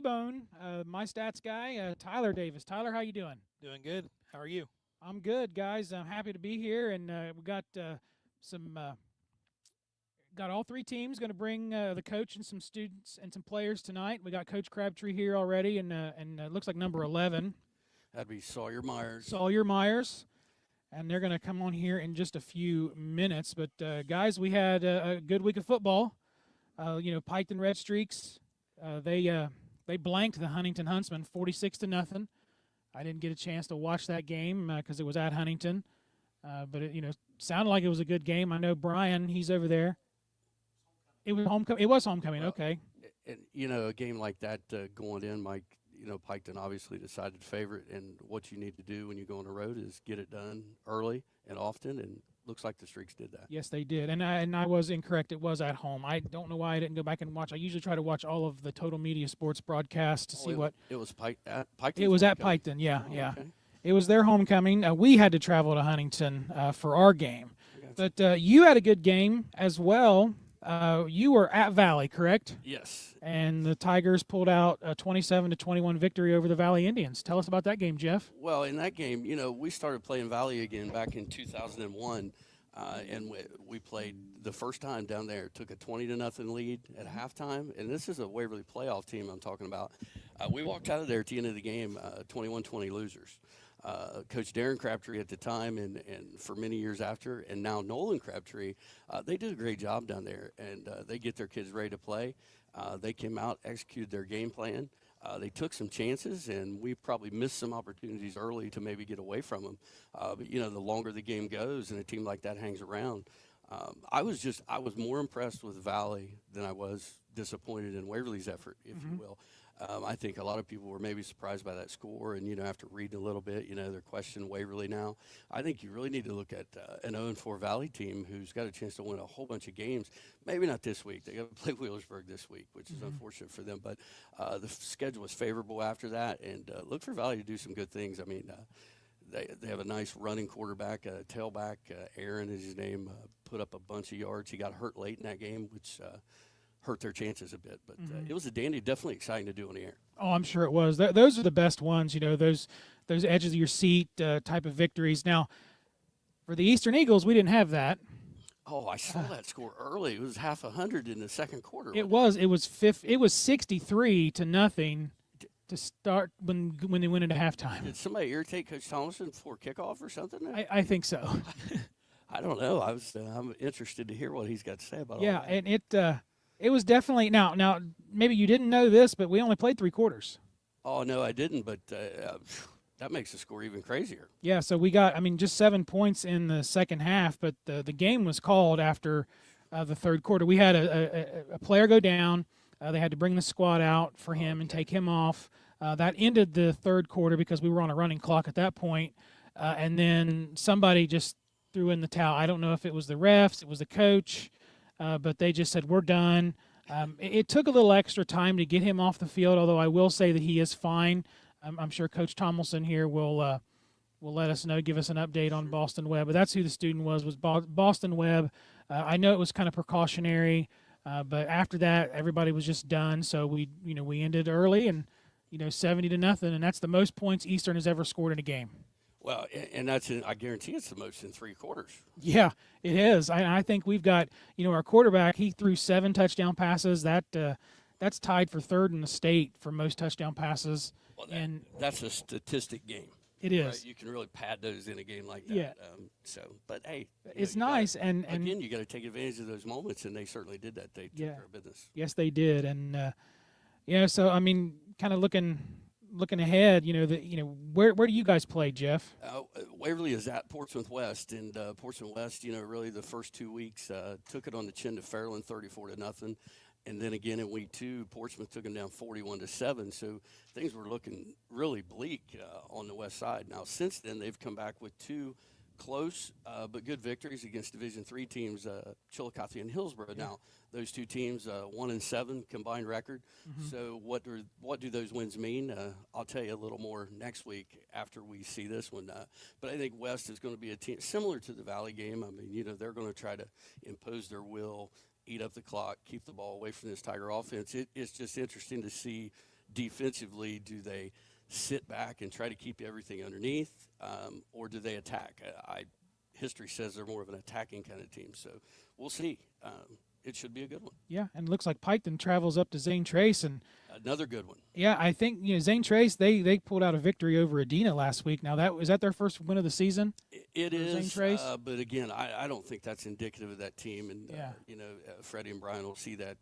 Bone, my stats guy, Tyler Davis. Tyler, how you doing? Doing good. How are you? I'm good, guys. I'm happy to be here, and we got some got all three teams going to bring the coach and some students and some players tonight. We got Coach Crabtree here already, and looks like number 11, That'd be Sawyer Myers. Sawyer Myers, and they're going to come on here in just a few minutes. But guys, we had a good week of football. Piketon Red Streaks, they blanked the Huntington Huntsmen 46-0. I didn't get a chance to watch that game because it was at Huntington, but it sounded like it was a good game. I know Brian, he's over there. It was homecoming. It was homecoming. Well, Okay. And a game like that going in, Mike. Piketon obviously decided favorite, and what you need to do when you go on the road is get it done early and often, and looks like the Streaks did that. Yes, they did, and I was incorrect. It was at home. I don't know why I didn't go back and watch. I usually try to watch all of the Total Media Sports broadcasts to see what. It was Piketon. It was at Piketon. Yeah, Oh, yeah. okay. It was their homecoming. We had to travel to Huntington for our game, I got but you had a good game as well. You were at Valley, correct? Yes. And the Tigers pulled out a 27-21 victory over the Valley Indians. Tell us about that game, Jeff. Well, in that game, we started playing Valley again back in 2001, and we played the first time down there. Took a 20-0 lead at halftime, and this is a Waverly playoff team I'm talking about. We walked out of there at the end of the game 21-20 losers. Coach Darren Crabtree at the time and for many years after, and now Nolan Crabtree, they did a great job down there, and they get their kids ready to play. They came out, executed their game plan. They took some chances, and we probably missed some opportunities early to maybe get away from them. But the longer the game goes and a team like that hangs around, I was more impressed with Valley than I was disappointed in Waverly's effort, if you will. I think a lot of people were maybe surprised by that score, and after reading a little bit, they're questioning Waverly now. I think you really need to look at an 0-4 Valley team who's got a chance to win a whole bunch of games. Maybe not this week; they got to play Wheelersburg this week, which is unfortunate for them. But the schedule was favorable after that, and look for Valley to do some good things. I mean, they have a nice running quarterback, tailback. Aaron is his name. Put up a bunch of yards. He got hurt late in that game, which hurt their chances a bit. But it was a dandy, definitely exciting to do on the air. Oh, I'm sure it was. Those are the best ones, those edges of your seat type of victories. Now, for the Eastern Eagles, we didn't have that. Oh, I saw that score early. It was 100 in the second quarter. It was 63-0 to start when they went into halftime. Did somebody irritate Coach Thomason before kickoff or something? I think so. I don't know. I'm interested to hear what he's got to say about Yeah, all that. and it was definitely now maybe you didn't know this, but we only played 3 quarters. Oh, no, I didn't, but that makes the score even crazier. Yeah, so we got just 7 points in the second half, but the game was called after the third quarter. We had a player go down. They had to bring the squad out for him and take him off. That ended the third quarter because we were on a running clock at that point. And then somebody just threw in the towel. I don't know if it was the refs, it was the coach, but they just said, we're done. It took a little extra time to get him off the field, although I will say that he is fine. I'm sure Coach Tomlinson here will let us know, give us an update on Boston Webb. But that's who the student was Boston Webb. I know it was kind of precautionary, but after that, everybody was just done. So we ended early and 70-0, and that's the most points Eastern has ever scored in a game. Well, and I guarantee it's the most in 3 quarters. Yeah, it is. I think we've got our quarterback. He threw 7 touchdown passes. That's tied for third in the state for most touchdown passes. Well, and that's a statistic game. it is. Right? You can really pad those in a game like that. Yeah. But hey, It's you gotta- nice, and again, you got to take advantage of those moments, and they certainly did that. They took care of business. yes, they did, and so I mean, kind of looking ahead, where do you guys play, Jeff? Waverly is at Portsmouth West, and Portsmouth West, really the first 2 weeks took it on the chin to Fairland, 34-0, and then again in week 2, Portsmouth took them down 41-7. So things were looking really bleak on the west side. Now since then, they've come back with 2 close but good victories against Division III teams, Chillicothe and Hillsborough. Yeah. Now those 2 teams, 1-7 combined record. So what do those wins mean? I'll tell you a little more next week after we see this one. But I think West is going to be a team similar to the Valley game. I mean, they're going to try to impose their will, eat up the clock, keep the ball away from this Tiger offense. It's just interesting to see defensively, do they sit back and try to keep everything underneath, or do they attack? History says they're more of an attacking kind of team, so we'll see. It should be a good one. Yeah, and it looks like Piketon travels up to Zane Trace, and Another good one. yeah, I think Zane Trace they pulled out a victory over Adina last week. Now that was that their first win of the season. It is, Zane Trace? but again, I don't think that's indicative of that team. And Yeah. Freddie and Brian will see that.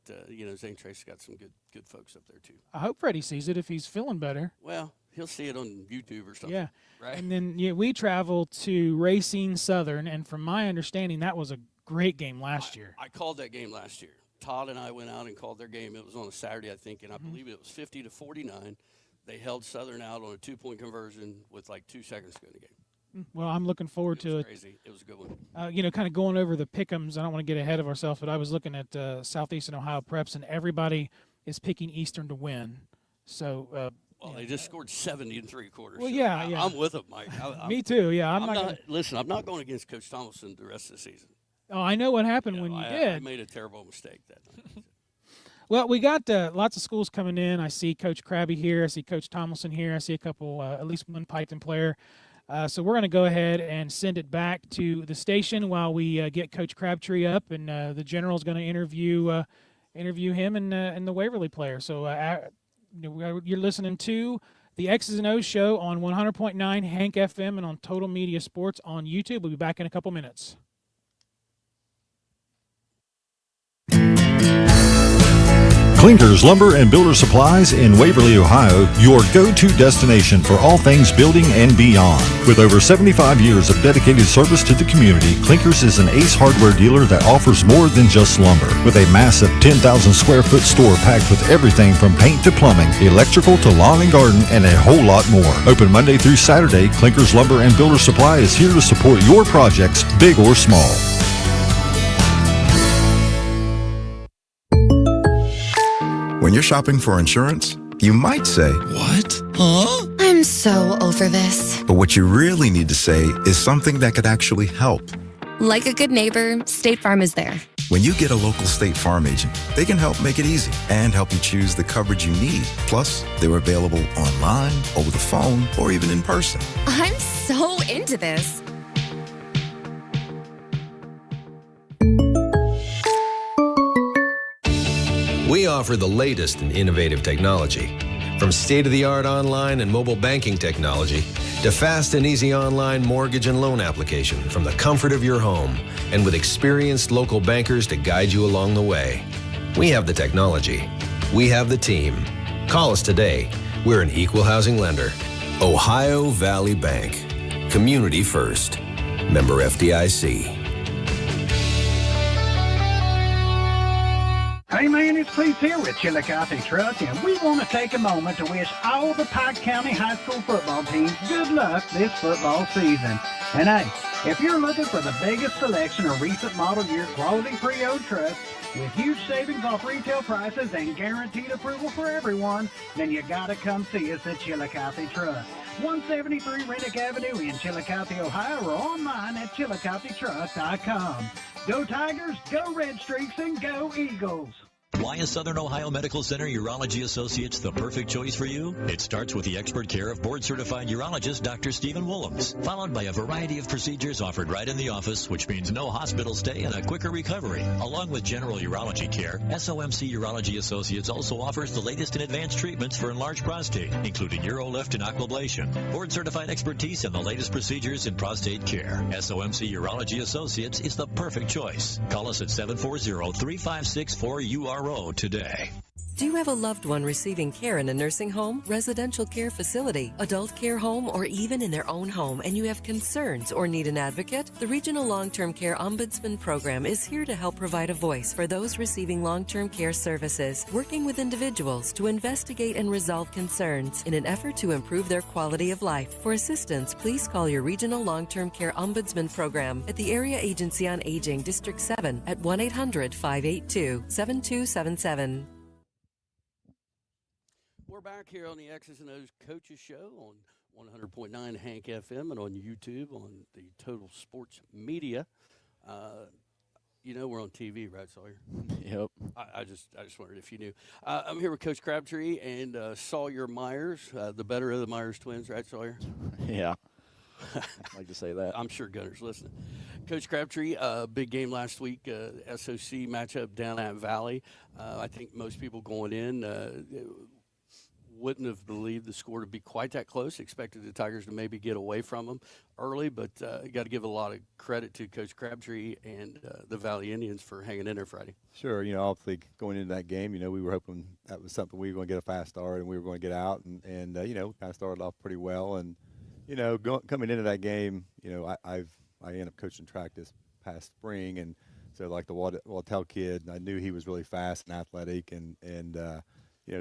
Zane Trace got some good folks up there too. I hope Freddie sees it if he's feeling better. Well, he'll see it on YouTube or something. Yeah, right. And then we traveled to Racine Southern, and from my understanding, that was a great game last year. I called that game last year. Todd and I went out and called their game. It was on a Saturday, I think, and I believe it was 50-49. They held Southern out on a 2-point conversion with like 2 seconds to go in the game. Well, I'm looking forward to it. Crazy. It was a good one. Kind of going over the pick'ems. I don't want to get ahead of ourselves, but I was looking at Southeastern Ohio Preps, and everybody is picking Eastern to win. So. They just scored 70 in 3 quarters. Well, so yeah. I'm with them, Mike. Me too. Yeah, I'm not. Listen, I'm not going against Coach Thomason the rest of the season. Oh, I know what happened when you did. I made a terrible mistake that night. Well, we got lots of schools coming in. I see Coach Krabby here. I see Coach Tomlinson here. I see a couple, at least one Piketon player. So we're going to go ahead and send it back to the station while we get Coach Crabtree up, and the general's going to interview him and the Waverly player. So you're listening to the X's and O's show on 100.9 Hank FM and on Total Media Sports on YouTube. We'll be back in a couple minutes. Clinkers Lumber and Builder Supplies in Waverly, Ohio, your go-to destination for all things building and beyond. With over 75 years of dedicated service to the community, Clinkers is an Ace Hardware dealer that offers more than just lumber. With a massive 10,000 square foot store packed with everything from paint to plumbing, electrical to lawn and garden, and a whole lot more. Open Monday through Saturday, Clinkers Lumber and Builder Supply is here to support your projects, big or small. When you're shopping for insurance, you might say, "What? Huh?" I'm so over this. But what you really need to say is something that could actually help. Like a good neighbor, State Farm is there. When you get a local State Farm agent, they can help make it easy and help you choose the coverage you need. Plus, they're available online, over the phone, or even in person. I'm so into this. We offer the latest in innovative technology, from state-of-the-art online and mobile banking technology to fast and easy online mortgage and loan application from the comfort of your home, and with experienced local bankers to guide you along the way. We have the technology. We have the team. Call us today. We're an equal housing lender. Ohio Valley Bank. Community first. Member FDIC. Hey man, it's Keith here with Chillicothe Truck, and we want to take a moment to wish all the Pike County high school football teams good luck this football season. And hey, if you're looking for the biggest selection of recent model year quality pre-owned trucks with huge savings off retail prices and guaranteed approval for everyone, then you gotta come see us at Chillicothe Truck. 173 Rennick Avenue in Chillicothe, Ohio, or online at chillicothetruck.com. Go Tigers, go Red Streaks, and go Eagles. Why is Southern Ohio Medical Center Urology Associates the perfect choice for you? It starts with the expert care of board-certified urologist Dr. Stephen Willems, followed by a variety of procedures offered right in the office, which means no hospital stay and a quicker recovery. Along with general urology care, SOMC Urology Associates also offers the latest in advanced treatments for enlarged prostate, including UroLift and Aquablation, board-certified expertise and the latest procedures in prostate care. SOMC Urology Associates is the perfect choice. Call us at 740-3564-URO today. Do you have a loved one receiving care in a nursing home, residential care facility, adult care home, or even in their own home, and you have concerns or need an advocate? The Regional Long-Term Care Ombudsman Program is here to help provide a voice for those receiving long-term care services, working with individuals to investigate and resolve concerns in an effort to improve their quality of life. For assistance, please call your Regional Long-Term Care Ombudsman Program at the Area Agency on Aging, District 7 at 1-800-582-7277. We're back here on the X's and O's Coaches Show on 100.9 Hank FM and on YouTube on the Total Sports Media. You know we're on TV, right, Sawyer? Yep. I just wondered if you knew. I'm here with Coach Crabtree and Sawyer Myers, the better of the Myers twins, right, Sawyer? Yeah. I'd like to say that. I'm sure Gunner's listening. Coach Crabtree, big game last week, SOC matchup down at Valley. I think most people going in wouldn't have believed the score to be quite that close. Expected the Tigers to maybe get away from them early, but you got to give a lot of credit to Coach Crabtree and the Valley Indians for hanging in there Friday. Sure, obviously going into that game, we were hoping that was something we were going to get a fast start and we were going to get out, and kind of started off pretty well. And coming into that game, I ended up coaching track this past spring, and so like the Waddell kid, I knew he was really fast and athletic, and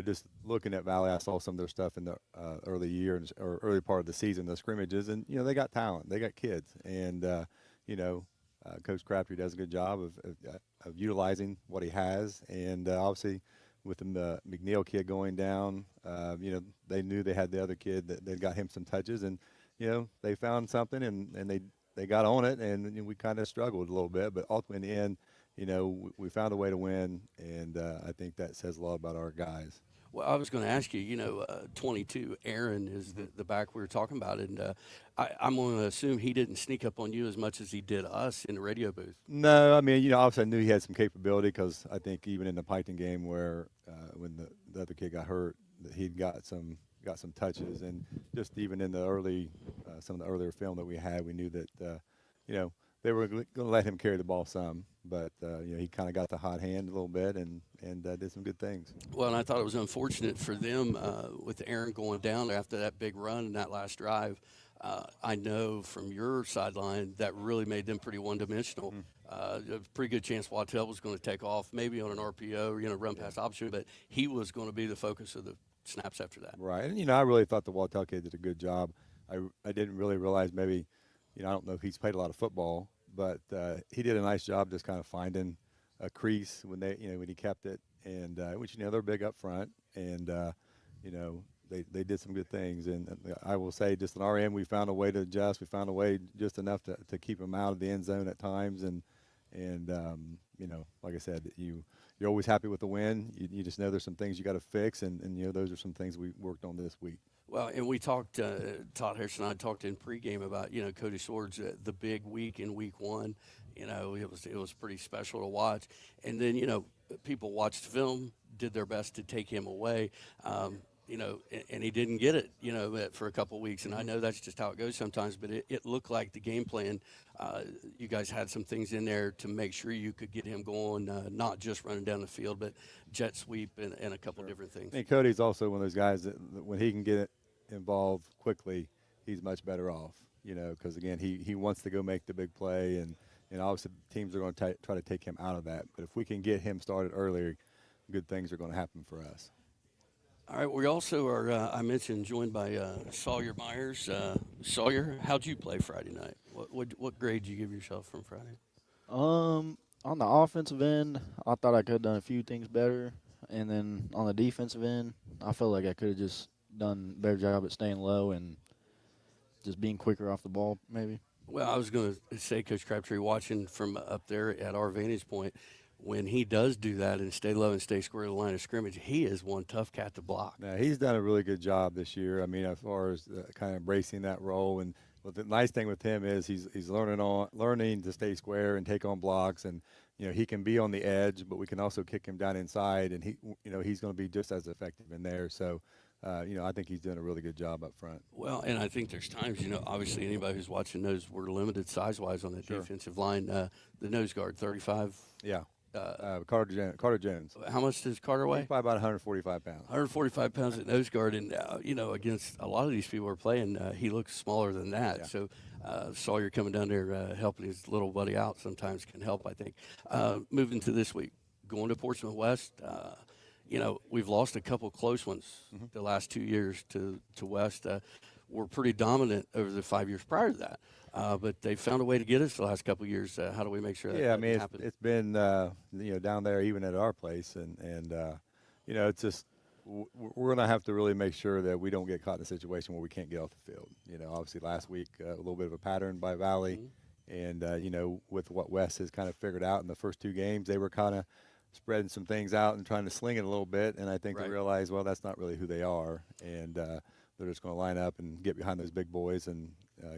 just looking at Valley, I saw some of their stuff in the early year or early part of the season, the scrimmages, and they got talent, they got kids, and Coach Crabtree does a good job of utilizing what he has, and obviously with the McNeil kid going down, they knew they had the other kid that they got him some touches, and they found something, and they got on it, and we kind of struggled a little bit, but ultimately in the end, we found a way to win, and I think that says a lot about our guys. Well, I was going to ask you, 22, Aaron is the back we were talking about, and I'm going to assume he didn't sneak up on you as much as he did us in the radio booth. No, I mean, obviously I knew he had some capability because I think even in the Python game where when the other kid got hurt, that he'd got some touches, and just even in the early, some of the earlier film that we had, we knew that, they were going to let him carry the ball some, but he kind of got the hot hand a little bit and did some good things. Well, and I thought it was unfortunate for them with Aaron going down after that big run in that last drive. I know from your sideline that really made them pretty one-dimensional. A pretty good chance Waddell was going to take off, maybe on an RPO, run past option, but he was going to be the focus of the snaps after that. Right, and I really thought the Waddell kid did a good job. I didn't really realize maybe, I don't know if he's played a lot of football, but he did a nice job just kind of finding a crease when when he kept it, and which they're big up front, and they did some good things, and I will say just on our end we found a way to adjust. We found a way just enough to keep them out of the end zone at times, and like I said, you're always happy with the win. You just know there's some things you got to fix, and those are some things we worked on this week. Well, and we talked, Todd Harrison and I talked in pregame about, Cody Swords, the big week in week one. It was pretty special to watch. And then, people watched film, did their best to take him away, and he didn't get it, for a couple of weeks. And I know that's just how it goes sometimes, but it looked like the game plan, you guys had some things in there to make sure you could get him going, not just running down the field, but jet sweep and a couple different things. And Cody's also one of those guys that when he can get involved quickly, he's much better off, because, again, he wants to go make the big play, and obviously teams are going to try to take him out of that. But if we can get him started earlier, good things are going to happen for us. All right, we also are, I mentioned, joined by Sawyer Myers. Sawyer, how'd you play Friday night? What grade did you give yourself from Friday? On the offensive end, I thought I could have done a few things better. And then on the defensive end, I felt like I could have just done a better job at staying low and just being quicker off the ball, maybe. Well, I was going to say, Coach Crabtree, watching from up there at our vantage point, when he does do that and stay low and stay square to the line of scrimmage, he is one tough cat to block. Now, he's done a really good job this year. I mean, as far as kind of embracing that role, and the nice thing with him is he's learning to stay square and take on blocks, and he can be on the edge, but we can also kick him down inside, and he's going to be just as effective in there. So. I think he's doing a really good job up front. Well, and I think there's times, obviously anybody who's watching knows we're limited size-wise on that defensive line. The nose guard, 35. Yeah. Carter Jones. How much does Carter weigh? He's probably about 145 pounds. 145 pounds at nose guard, and against a lot of these people we're playing, he looks smaller than that. Yeah. So Sawyer coming down there helping his little buddy out sometimes can help, I think. Moving to this week, going to Portsmouth West. We've lost a couple close ones the last 2 years to West. We're pretty dominant over the 5 years prior to that. But they found a way to get us the last couple of years. How do we make sure that happens? It's been, down there even at our place. And it's just we're going to have to really make sure that we don't get caught in a situation where we can't get off the field. Obviously last week, a little bit of a pattern by Valley. And you know, with what Wes has kind of figured out in the first 2 games, they were kind of spreading some things out and trying to sling it a little bit. And I think they realized, well, that's not really who they are, and they're just going to line up and get behind those big boys and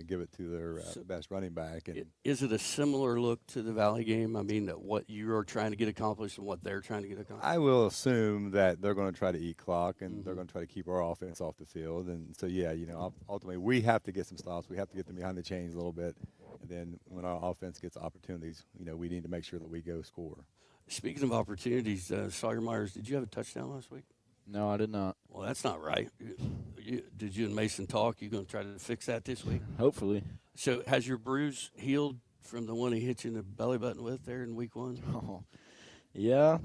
give it to their best running back. And is it a similar look to the Valley game? I mean, what you are trying to get accomplished and what they're trying to get accomplished? I will assume that they're going to try to eat clock and they're going to try to keep our offense off the field. And so, yeah, you know, ultimately we have to get some stops. We have to get them behind the chains a little bit. And then when our offense gets opportunities, you know, we need to make sure that we go score. Speaking of opportunities, Sawyer Myers, did you have a touchdown last week? No, I did not. Well, that's not right. Did you and Mason talk? You going to try to fix that this week? Hopefully. So has your bruise healed from the one he hit you in the belly button with there in week 1? Oh, yeah,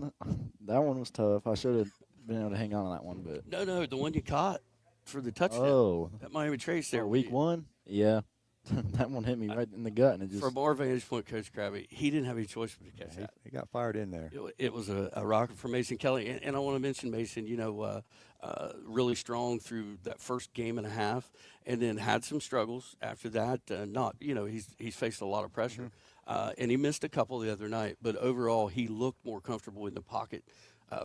that one was tough. I should have been able to hang on to that one, but No, the one you caught for the touchdown. Oh, At Miami Trace there. week 1. Yeah, that one hit me right in the gut, and it just. From our vantage point, Coach Krabby, he didn't have any choice but to catch that. He got fired in there. It was a rocket for Mason Kelly. And I want to mention Mason, you know, really strong through that first game and a half, and then had some struggles after that. He's faced a lot of pressure, and he missed a couple the other night. But overall, he looked more comfortable in the pocket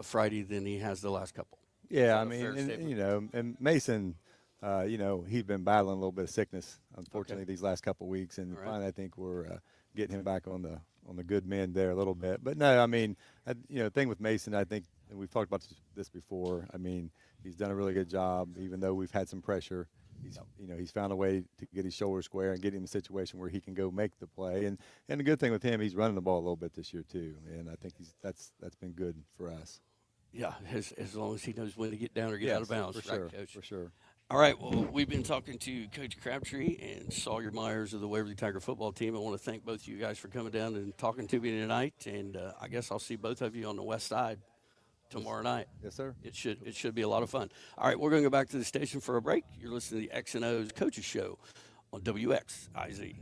Friday than he has the last couple. Yeah, I mean, and Mason, he's been battling a little bit of sickness, unfortunately, these last couple of weeks, and finally, I think we're getting him back on the good mend there a little bit. But no, I mean, the thing with Mason, I think, and we've talked about this before. I mean, he's done a really good job, even though we've had some pressure. He's found a way to get his shoulders square and get him in a situation where he can go make the play. And the good thing with him, he's running the ball a little bit this year too, and I think that's been good for us. Yeah, as long as he knows when to get down or get out of bounds, for sure, Coach? For sure. All right, well, we've been talking to Coach Crabtree and Sawyer Myers of the Waverly Tiger football team. I want to thank both of you guys for coming down and talking to me tonight, and I guess I'll see both of you on the west side tomorrow night. Yes, sir. It should be a lot of fun. All right, we're going to go back to the station for a break. You're listening to the X&O's Coaches Show on WXIZ.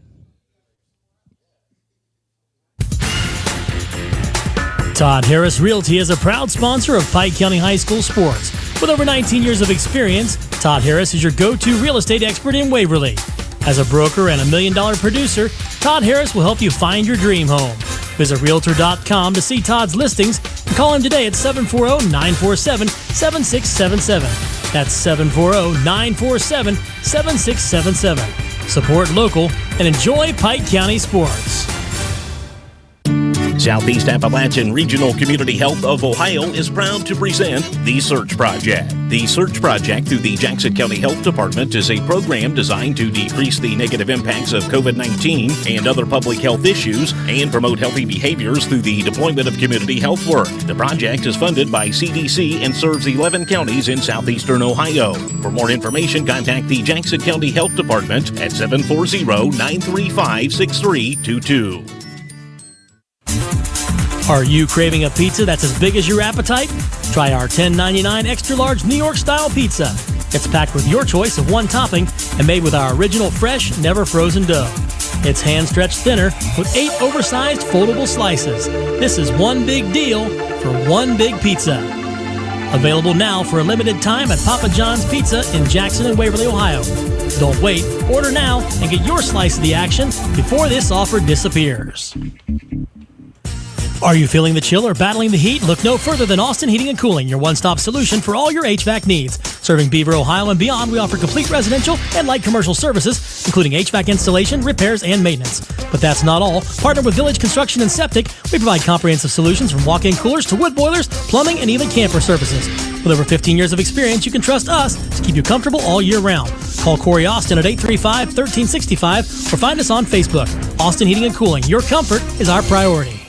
Todd Harris Realty is a proud sponsor of Pike County High School sports. With over 19 years of experience, Todd Harris is your go-to real estate expert in Waverly. As a broker and $1 million producer, Todd Harris will help you find your dream home. Visit Realtor.com to see Todd's listings and call him today at 740-947-7677. That's 740-947-7677. Support local and enjoy Pike County sports. Southeast Appalachian Regional Community Health of Ohio is proud to present The Search Project. The Search Project through the Jackson County Health Department is a program designed to decrease the negative impacts of COVID-19 and other public health issues and promote healthy behaviors through the deployment of community health work. The project is funded by CDC and serves 11 counties in southeastern Ohio. For more information, contact the Jackson County Health Department at 740-935-6322. Are you craving a pizza that's as big as your appetite? Try our $10.99 extra large New York style pizza. It's packed with your choice of one topping and made with our original fresh, never frozen dough. It's hand stretched thinner with 8 oversized foldable slices. This is one big deal for one big pizza. Available now for a limited time at Papa John's Pizza in Jackson and Waverly, Ohio. Don't wait, order now and get your slice of the action before this offer disappears. Are you feeling the chill or battling the heat? Look no further than Austin Heating and Cooling, your one-stop solution for all your HVAC needs. Serving Beaver, Ohio and beyond, we offer complete residential and light commercial services, including HVAC installation, repairs, and maintenance. But that's not all. Partner with Village Construction and Septic, we provide comprehensive solutions from walk-in coolers to wood boilers, plumbing, and even camper services. With over 15 years of experience, you can trust us to keep you comfortable all year round. Call Corey Austin at 835-1365 or find us on Facebook. Austin Heating and Cooling, your comfort is our priority.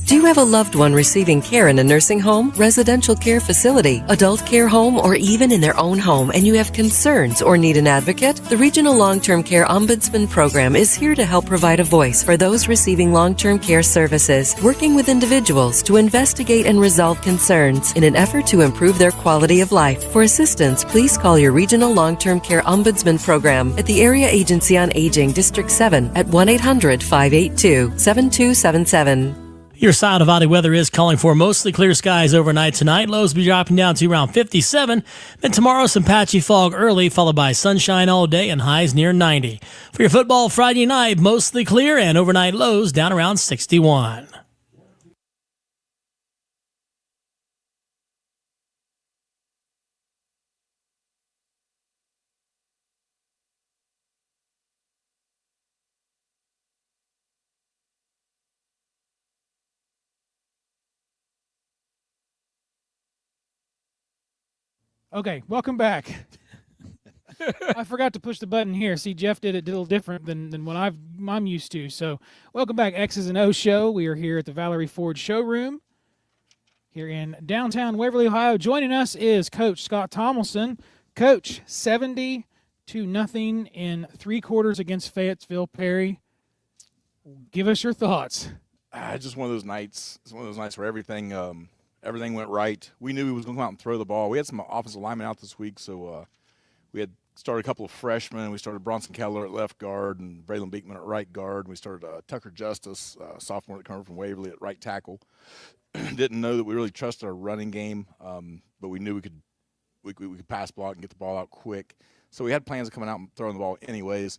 Do you have a loved one receiving care in a nursing home, residential care facility, adult care home, or even in their own home, and you have concerns or need an advocate? The Regional Long-Term Care Ombudsman Program is here to help provide a voice for those receiving long-term care services, working with individuals to investigate and resolve concerns in an effort to improve their quality of life. For assistance, please call your Regional Long-Term Care Ombudsman Program at the Area Agency on Aging, District 7 at 1-800-582-7277. Your South Valley weather is calling for mostly clear skies overnight tonight. Lows will be dropping down to around 57. Then tomorrow, some patchy fog early, followed by sunshine all day and highs near 90. For your football Friday night, mostly clear and overnight lows down around 61. Okay, welcome back. I forgot to push the button here. See, Jeff did it a little different than what I'm used to. So, welcome back, X's and O's show. We are here at the Valerie Ford showroom here in downtown Waverly, Ohio. Joining us is Coach Scott Tomlinson. Coach, 70-0 in 3 quarters against Fayetteville. Perry, give us your thoughts. Just one of those nights. It's one of those nights where everything went right. We knew he was going to come out and throw the ball. We had some offensive linemen out this week, so we had started a couple of freshmen. We started Bronson Keller at left guard and Braylon Beekman at right guard. We started Tucker Justice, sophomore that came from Waverly, at right tackle. Didn't know that we really trusted our running game, but we knew we could pass block and get the ball out quick. So we had plans of coming out and throwing the ball anyways.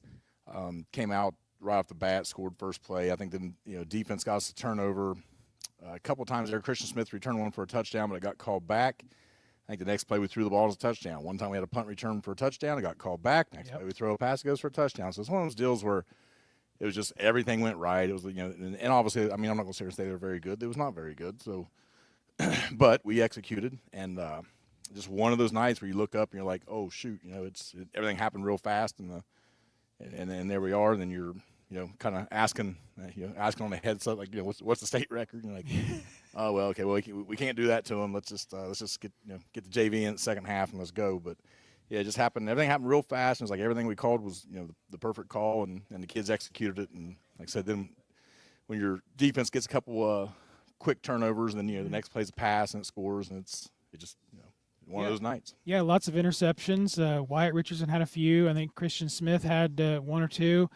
Came out right off the bat, scored first play. I think then defense got us a turnover. A couple times there, Christian Smith returned one for a touchdown, but it got called back. I think the next play we threw the ball as a touchdown. One time we had a punt return for a touchdown. It got called back. Next play we throw a pass, it goes for a touchdown. So it's one of those deals where it was just everything went right. It was, and obviously, I mean, I'm not going to say they were very good. It was not very good. So, but we executed, and just one of those nights where you look up and you're like, oh shoot, everything happened real fast, and there we are. And then you're kind of asking on the headset, like, what's the state record? And you're like, oh well, okay, well we can't do that to them. Let's just get the JV in the second half and let's go. But yeah, it just happened. Everything happened real fast. And it was like everything we called was the perfect call, and the kids executed it. And like I said, then when your defense gets a couple quick turnovers, and then the next play's a pass and it scores, and it's just one of those nights. Yeah, lots of interceptions. Wyatt Richardson had a few. I think Christian Smith had 1 or 2.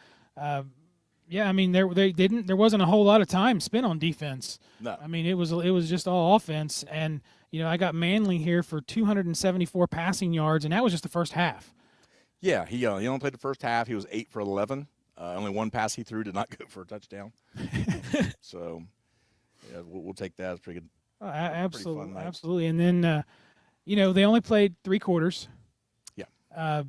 Yeah, I mean there wasn't a whole lot of time spent on defense. No. I mean it was just all offense, and I got Manley here for 274 passing yards, and that was just the first half. Yeah, he only played the first half. He was 8 for 11. Only one pass he threw did not go for a touchdown. So yeah, we'll take that. It's pretty good. Absolutely, absolutely. And then they only played 3 quarters. Yeah.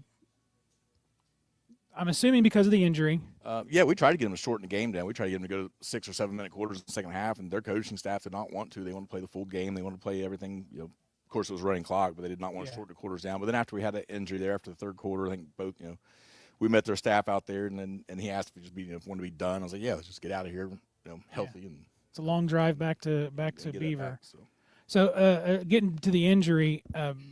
I'm assuming because of the injury. Yeah, we tried to get them to shorten the game down. We tried to get them to go to 6 or 7 minute quarters in the second half, and their coaching staff did not want to. They want to play the full game. They want to play everything. Of course, it was running clock, but they did not want to shorten the quarters down. But then after we had that injury there, after the third quarter, I think both, we met their staff out there, and he asked if we just wanted to be done. I was like, yeah, let's just get out of here, healthy. Yeah. And it's a long drive back to Beaver. Back, So getting to the injury,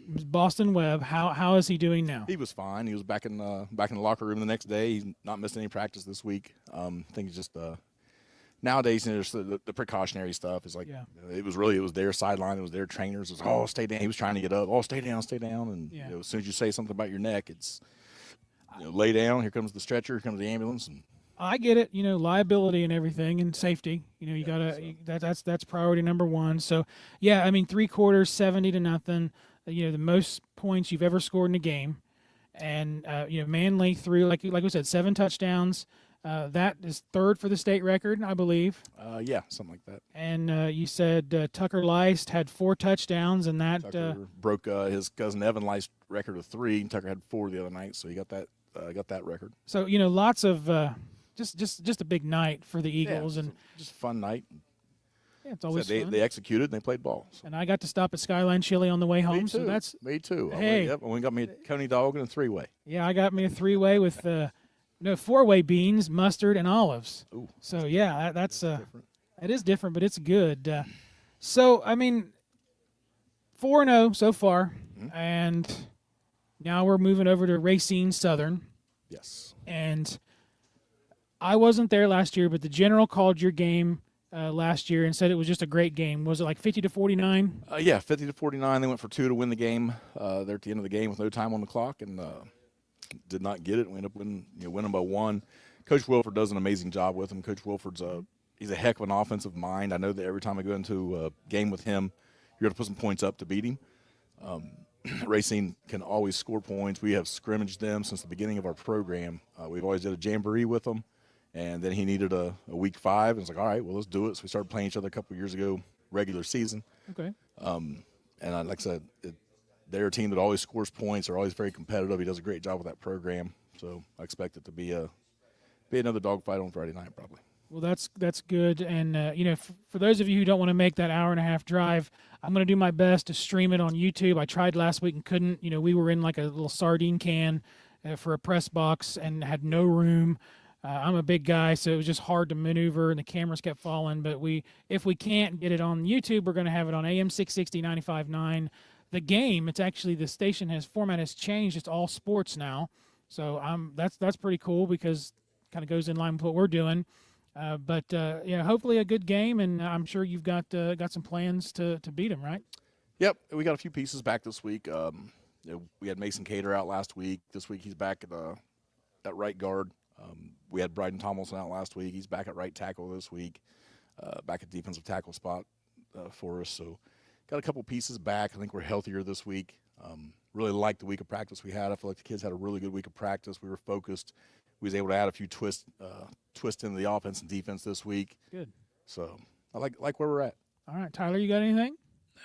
Boston Webb, how is he doing now? He was fine. He was back in the locker room the next day. He's not missed any practice this week. I think it's just nowadays the precautionary stuff is like it was their sideline, it was their trainers. It was stay down. He was trying to get up. Stay down, and as soon as you say something about your neck, it's lay down. Here comes the stretcher. Here comes the ambulance. And I get it, liability and everything and safety. You gotta that's priority number 1. So yeah, I mean 3 quarters, 70-0. The most points you've ever scored in a game, and Manley threw like we said 7 touchdowns. That is 3rd for the state record, I believe. Yeah, something like that. And you said Tucker Leist had 4 touchdowns, and that Tucker broke his cousin Evan Leist's record of 3. Tucker had 4 the other night, so he got that record. So lots of. Just a big night for the Eagles, and just a fun night. Yeah, it's always fun. They executed and they played ball. So. And I got to stop at Skyline Chili on the way home. Me too. So that's me too. Hey, we got me a Coney dog and a 3-way. Yeah, I got me a 3-way with 4-way beans, mustard, and olives. Ooh, so yeah, that's it is different, but it's good. So I mean, 4-0 so far, and now we're moving over to Racine Southern. Yes. And I wasn't there last year, but the general called your game last year and said it was just a great game. Was it like 50-49? Yeah, 50-49. They went for 2 to win the game. They're at the end of the game with no time on the clock, and did not get it. We ended up winning by 1. Coach Wilford does an amazing job with them. Coach Wilford's he's a heck of an offensive mind. I know that every time I go into a game with him, you're going to put some points up to beat him. Racine can always score points. We have scrimmaged them since the beginning of our program. We've always did a jamboree with them, and then he needed a week 5, and it's like, all right, well, let's do it. So we started playing each other a couple of years ago, regular season. Okay. And like I said, they're a team that always scores points. They're always very competitive. He does a great job with that program. So I expect it to be another dogfight on Friday night probably. Well, that's good. And, for those of you who don't want to make that hour-and-a-half drive, I'm going to do my best to stream it on YouTube. I tried last week and couldn't. We were in like a little sardine can for a press box and had no room. I'm a big guy, so it was just hard to maneuver, and the cameras kept falling. But if we can't get it on YouTube, we're going to have it on AM 660, 95.9. The game, it's actually the station format has changed. It's all sports now. So that's pretty cool because it kind of goes in line with what we're doing. But hopefully a good game, and I'm sure you've got some plans to beat them, right? Yep, we got a few pieces back this week. We had Mason Cater out last week. This week he's back at right guard. We had Bryden Tomlinson out last week. He's back at right tackle this week, back at defensive tackle spot for us. So got a couple pieces back. I think we're healthier this week. Really liked the week of practice we had. I feel like the kids had a really good week of practice. We were focused. We was able to add a few twists into the offense and defense this week. Good. So I like where we're at. All right, Tyler, you got anything?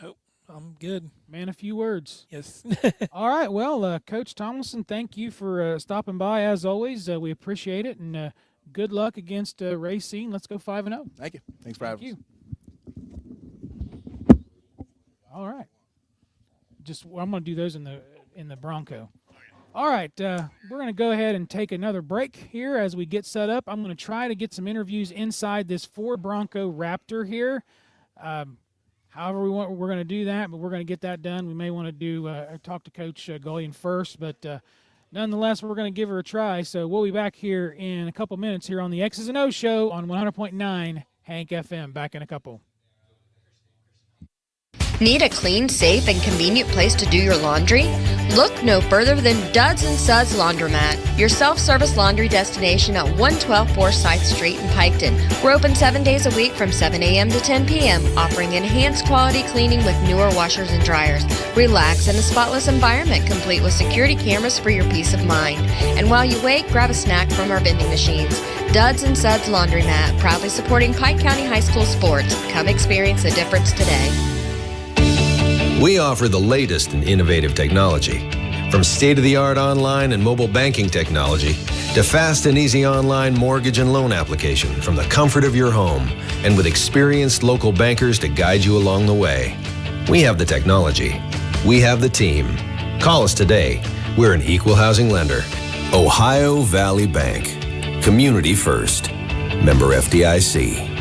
Nope, I'm good. Man, a few words. Yes. All right, well, Coach Tomlinson, thank you for stopping by as always. We appreciate it, and good luck against Racine. Let's go 5-0. Thank you. Thanks for having us. All right. I'm going to do those in the Bronco. All right, we're going to go ahead and take another break here as we get set up. I'm going to try to get some interviews inside this Ford Bronco Raptor here. However we're going to do that, but we're going to get that done. We may want to talk to Coach Gullion first, but nonetheless, we're going to give her a try. So we'll be back here in a couple minutes here on the X's and O's show on 100.9 Hank FM. Back in a couple. Need a clean, safe, and convenient place to do your laundry? Look no further than Duds & Suds Laundromat, your self-service laundry destination at 112 Forsyth Street in Piketon. We're open 7 days a week from 7 a.m. to 10 p.m., offering enhanced quality cleaning with newer washers and dryers. Relax in a spotless environment, complete with security cameras for your peace of mind. And while you wait, grab a snack from our vending machines. Duds & Suds Laundromat, proudly supporting Pike County High School sports. Come experience the difference today. We offer the latest in innovative technology. From state-of-the-art online and mobile banking technology to fast and easy online mortgage and loan application from the comfort of your home and with experienced local bankers to guide you along the way. We have the technology. We have the team. Call us today. We're an equal housing lender. Ohio Valley Bank. Community first. Member FDIC.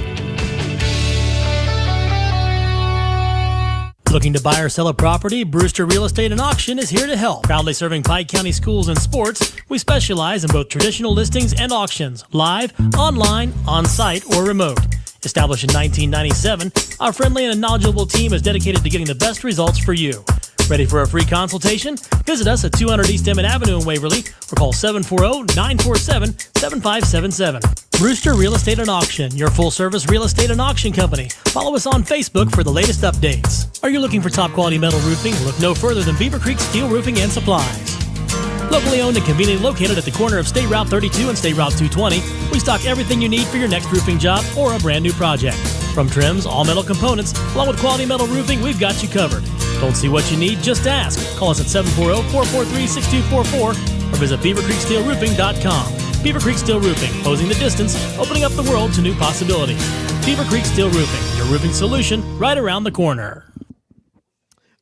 Looking to buy or sell a property? Brewster Real Estate and Auction is here to help. Proudly serving Pike County schools and sports, we specialize in both traditional listings and auctions, live, online, on-site, or remote. Established in 1997, our friendly and knowledgeable team is dedicated to getting the best results for you. Ready for a free consultation? Visit us at 200 East Emmett Avenue in Waverly or call 740-947-7577. Brewster Real Estate and Auction, your full-service real estate and auction company. Follow us on Facebook for the latest updates. Are you looking for top-quality metal roofing? Look no further than Beaver Creek Steel Roofing and Supplies. Locally owned and conveniently located at the corner of State Route 32 and State Route 220, we stock everything you need for your next roofing job or a brand new project. From trims, all metal components, along with quality metal roofing, we've got you covered. Don't see what you need? Just ask. Call us at 740-443-6244 or visit BeaverCreekSteelRoofing.com. Beaver Creek Steel Roofing, closing the distance, opening up the world to new possibilities. Beaver Creek Steel Roofing, your roofing solution right around the corner.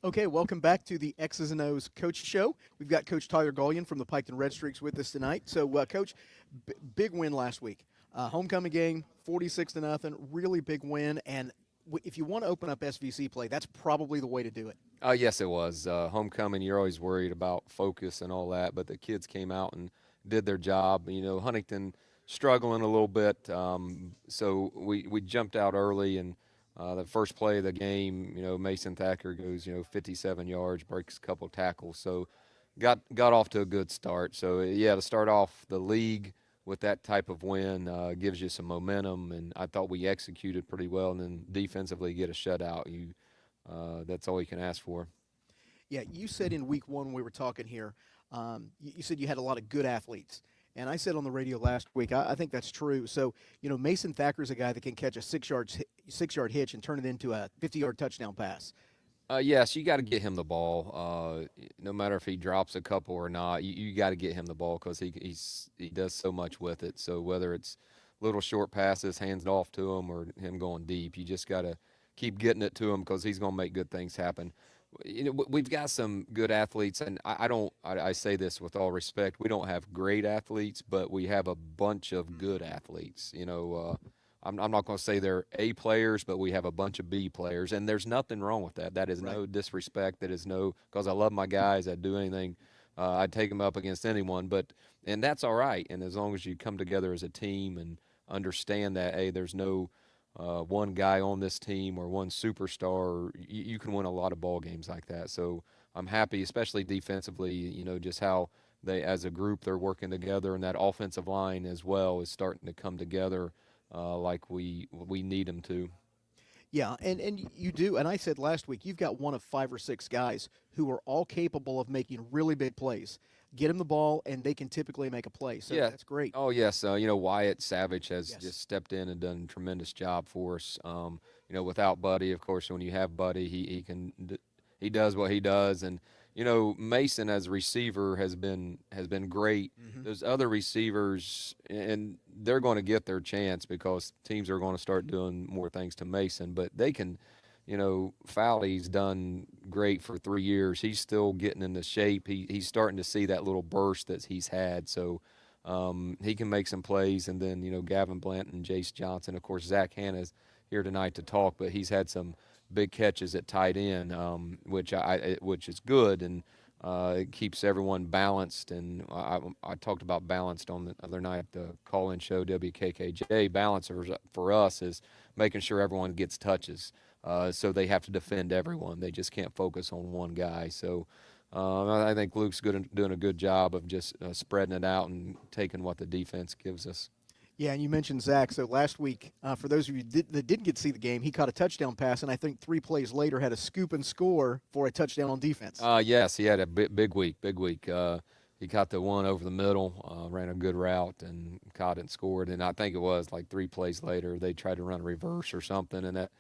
Okay, welcome back to the X's and O's Coach Show. We've got Coach Tyler Gullion from the Piketon Red Streaks with us tonight. So, Coach, big win last week. Homecoming game, 46-0, really big win. And if you want to open up SVC play, that's probably the way to do it. Yes, it was. Homecoming, you're always worried about focus and all that, but the kids came out and did their job. You know, Huntington struggling a little bit, so we jumped out early, and the first play of the game, you know, Mason Thacker goes, 57 yards, breaks a couple tackles, so got off to a good start. So, yeah, to start off the league with that type of win gives you some momentum, and I thought we executed pretty well, and then defensively get a shutout. That's all you can ask for. Yeah, you said in week one when we were talking here, you said you had a lot of good athletes. And I said on the radio last week, I think that's true. So, Mason Thacker's a guy that can catch a 6-yard hitch and turn it into a 50-yard touchdown pass. Yes, you got to get him the ball. No matter if he drops a couple or not, you got to get him the ball because he does so much with it. So whether it's little short passes, hands off to him, or him going deep, you just got to keep getting it to him because he's going to make good things happen. We've got some good athletes, and I say this with all respect. We don't have great athletes, but we have a bunch of good athletes. I'm not going to say they're A players, but we have a bunch of B players, and there's nothing wrong with that. That is no disrespect. That is because I love my guys. I'd do anything. I'd take them up against anyone, and that's all right. And as long as you come together as a team and understand that, hey, there's no one guy on this team or one superstar, you can win a lot of ball games like that. So I'm happy, especially defensively, just how they, as a group, they're working together, and that offensive line as well is starting to come together like we need them to. Yeah, and you do. And I said last week, you've got one of 5 or 6 guys who are all capable of making really big plays. Get them the ball, and they can typically make a play. So that's great. Oh, yes. Wyatt Savage has just stepped in and done a tremendous job for us. Without Buddy, of course, when you have Buddy, he does what he does. And, Mason as a receiver has been great. Mm-hmm. Those other receivers, and they're going to get their chance because teams are going to start doing more things to Mason. But they can – Fowley's done great for 3 years. He's still getting into shape. He's starting to see that little burst that he's had. So he can make some plays. And then, Gavin Blanton, Jace Johnson. Of course, Zach Hanna's here tonight to talk, but he's had some big catches at tight end, which is good. And it keeps everyone balanced. And I talked about balanced on the other night, the call-in show, WKKJ. Balance for us is making sure everyone gets touches. So they have to defend everyone. They just can't focus on one guy. So I think Luke's doing a good job of just spreading it out and taking what the defense gives us. Yeah, and you mentioned Zach. So last week, for those of you that didn't get to see the game, he caught a touchdown pass, and I think 3 plays later had a scoop and score for a touchdown on defense. Yes, he had a big week. He caught the one over the middle, ran a good route, and caught it and scored. And I think it was like 3 plays later, they tried to run a reverse or something, and that.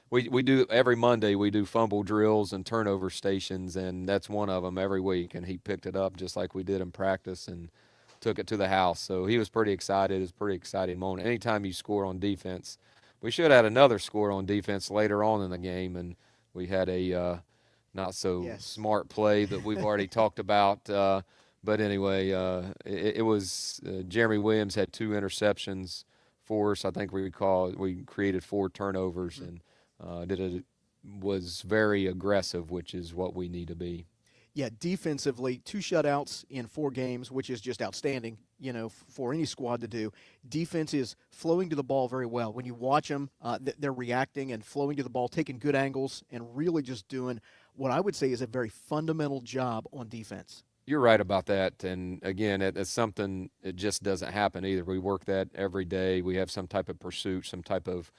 We do every Monday. We do fumble drills and turnover stations, and that's one of them every week. And he picked it up just like we did in practice and took it to the house. So he was pretty excited. It was a pretty exciting moment. Anytime you score on defense, we should have had another score on defense later on in the game, and we had a not so smart play that we've already talked about. But anyway, it was Jeremy Williams had 2 interceptions for us. I think we created 4 turnovers and. Was very aggressive, which is what we need to be. Yeah, defensively, 2 shutouts in 4 games, which is just outstanding, for any squad to do. Defense is flowing to the ball very well. When you watch them, they're reacting and flowing to the ball, taking good angles, and really just doing what I would say is a very fundamental job on defense. You're right about that. And, again, it's something that just doesn't happen either. We work that every day. We have some type of pursuit, some type of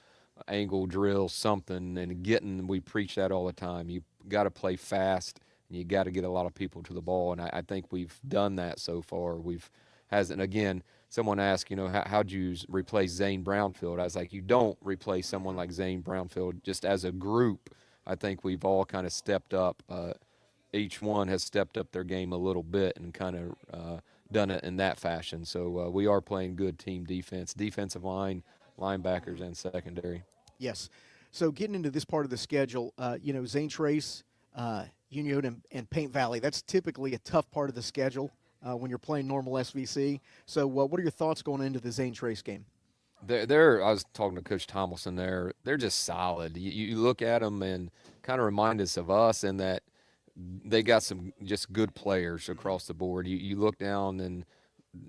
angle drill, something, and we preach that all the time. You got to play fast, and you got to get a lot of people to the ball, and I think we've done that so far. And again, someone asked, how'd you replace Zane Brownfield? I was like, you don't replace someone like Zane Brownfield. Just as a group, I think we've all kind of stepped up. Each one has stepped up their game a little bit and kind of done it in that fashion. So we are playing good team defense, defensive line, linebackers, and secondary. Yes. So getting into this part of the schedule, Zane Trace, Union, and Paint Valley, that's typically a tough part of the schedule when you're playing normal SVC. So what are your thoughts going into the Zane Trace game? I was talking to Coach Tomlinson there. They're just solid. You look at them and kind of remind us of us in that they got some just good players across the board. You look down and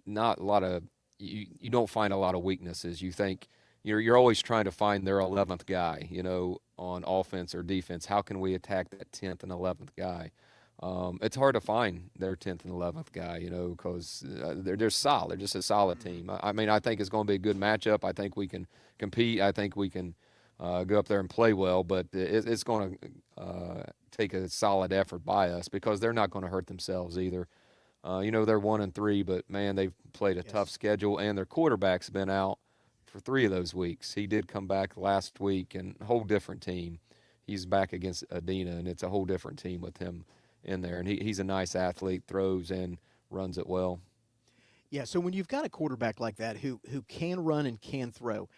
not a lot of you don't find a lot of weaknesses. You think you're always trying to find their 11th guy, on offense or defense. How can we attack that 10th and 11th guy? it's hard to find their 10th and 11th guy, because they're solid. They're just a solid team. I mean, I think it's going to be a good matchup. I think we can compete. I think we can go up there and play well, but it's going to take a solid effort by us because they're not going to hurt themselves either. They're 1-3, but man, they've played a tough schedule, and their quarterback's been out for 3 of those weeks. He did come back last week, and a whole different team. He's back against Adina, and it's a whole different team with him in there. And he's a nice athlete, throws and runs it well. Yeah, so when you've got a quarterback like that who can run and can throw,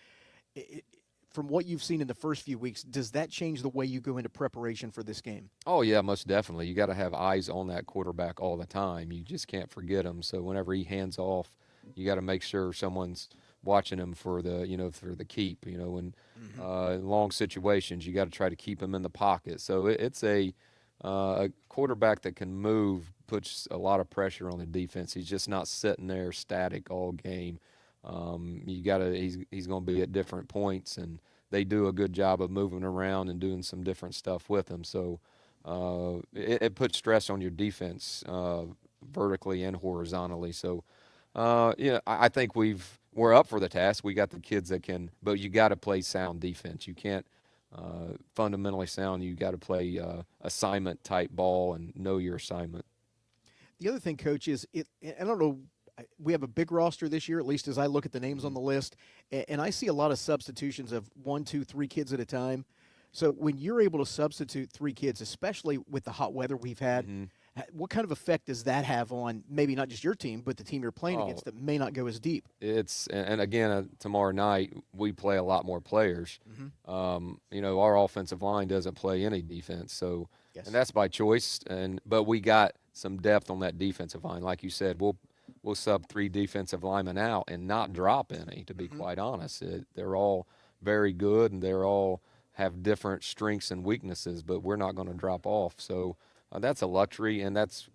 from what you've seen in the first few weeks, does that change the way you go into preparation for this game? Oh, yeah, most definitely. You got to have eyes on that quarterback all the time. You just can't forget him. So whenever he hands off, you got to make sure someone's watching him for the keep. In long situations, you got to try to keep him in the pocket. So it's a quarterback that can move, puts a lot of pressure on the defense. He's just not sitting there static all game. He's going to be at different points, and they do a good job of moving around and doing some different stuff with him. So it puts stress on your defense vertically and horizontally. So I think we're up for the task. We got the kids that can, but you got to play sound defense. You can't fundamentally sound. You got to play assignment type ball and know your assignment. The other thing, Coach, is I don't know. We have a big roster this year, at least as I look at the names on the list, and I see a lot of substitutions of 1, 2, 3 kids at a time. So when you're able to substitute 3 kids, especially with the hot weather we've had, what kind of effect does that have on maybe not just your team, but the team you're playing against that may not go as deep? And again, tomorrow night we play a lot more players. Our offensive line doesn't play any defense, so and that's by choice. But we got some depth on that defensive line, like you said. We'll sub 3 defensive linemen out and not drop any, to be quite honest. They're all very good, and they're all have different strengths and weaknesses, but we're not going to drop off. So that's a luxury, and that's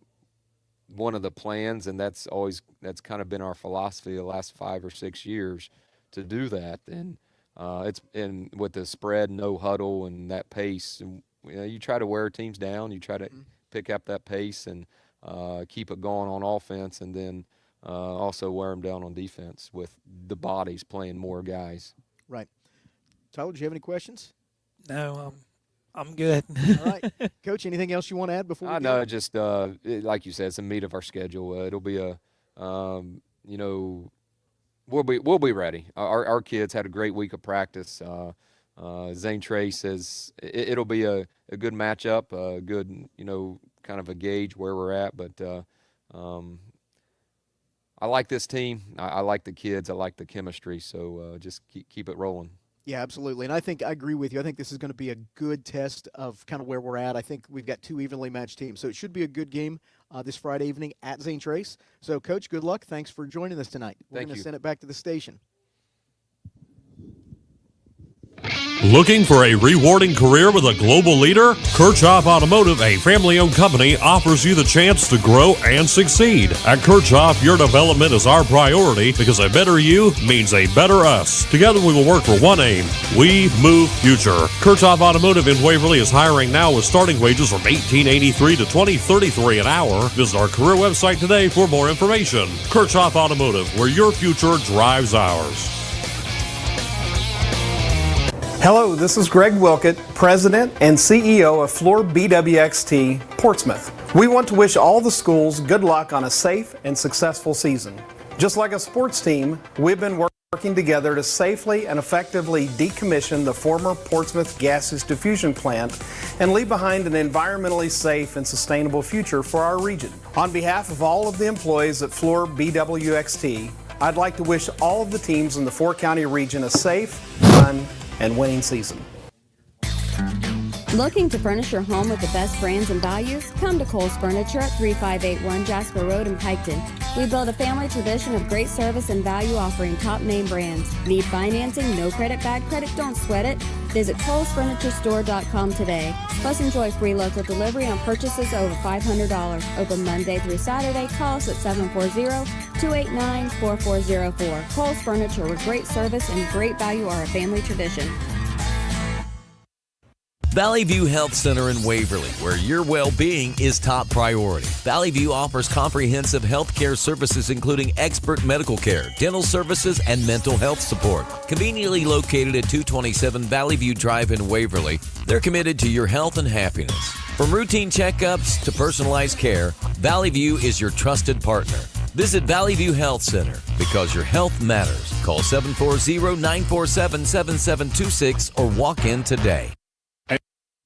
one of the plans, and that's kind of been our philosophy the last 5 or 6 years to do that. And with the spread, no huddle, and that pace, and, you try to wear teams down. You try to pick up that pace and keep it going on offense, and then also wear them down on defense with the bodies playing more guys. Right. Tyler, do you have any questions? No, I'm good. All right. Coach, anything else you want to add before we go? No, just like you said, it's a meat of our schedule. It'll be we'll be ready. Our kids had a great week of practice. Zane Trace says it'll be a good matchup, a good, kind of a gauge where we're at. But I like this team. I like the kids. I like the chemistry. So just keep it rolling. Yeah, absolutely. And I agree with you. I think this is going to be a good test of kind of where we're at. I think we've got 2 evenly matched teams. So it should be a good game this Friday evening at Zane Trace. So, Coach, good luck. Thanks for joining us tonight. We're going to send it back to the station. Looking for a rewarding career with a global leader? Kirchhoff Automotive, a family-owned company, offers you the chance to grow and succeed. At Kirchhoff, your development is our priority because a better you means a better us. Together we will work for one aim. We move future. Kirchhoff Automotive in Waverly is hiring now with starting wages from $18.83 to $20.33 an hour. Visit our career website today for more information. Kirchhoff Automotive, where your future drives ours. Hello, this is Greg Wilkett, President and CEO of Floor BWXT Portsmouth. We want to wish all the schools good luck on a safe and successful season. Just like a sports team, we've been working together to safely and effectively decommission the former Portsmouth gaseous diffusion plant and leave behind an environmentally safe and sustainable future for our region. On behalf of all of the employees at Floor BWXT, I'd like to wish all of the teams in the 4-county region a safe, fun, and winning season. Looking to furnish your home with the best brands and values? Come to Cole's Furniture at 3581 Jasper Road in Piketon. We build a family tradition of great service and value offering top name brands. Need financing? No credit, bad credit? Don't sweat it. Visit ColesFurnitureStore.com today. Plus enjoy free local delivery on purchases over $500. Open Monday through Saturday. Call us at 740-289-4404. Cole's Furniture, where great service and great value are a family tradition. Valley View Health Center in Waverly, where your well-being is top priority. Valley View offers comprehensive health care services including expert medical care, dental services, and mental health support. Conveniently located at 227 Valley View Drive in Waverly, they're committed to your health and happiness. From routine checkups to personalized care, Valley View is your trusted partner. Visit Valley View Health Center because your health matters. Call 740-947-7726 or walk in today.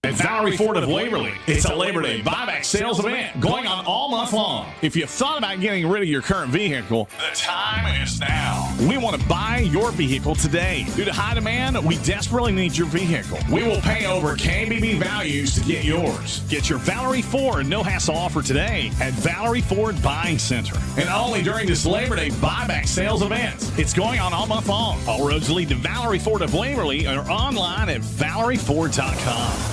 At Valerie Ford of Waverly, it's a Labor Day buyback sales event going on all month long. If you've thought about getting rid of your current vehicle, the time is now. We want to buy your vehicle today. Due to high demand, we desperately need your vehicle. We will pay over KBB values to get yours. Get your Valerie Ford no-hassle offer today at Valerie Ford Buying Center. And only during this Labor Day buyback sales event. It's going on all month long. All roads lead to Valerie Ford of Waverly or online at ValerieFord.com.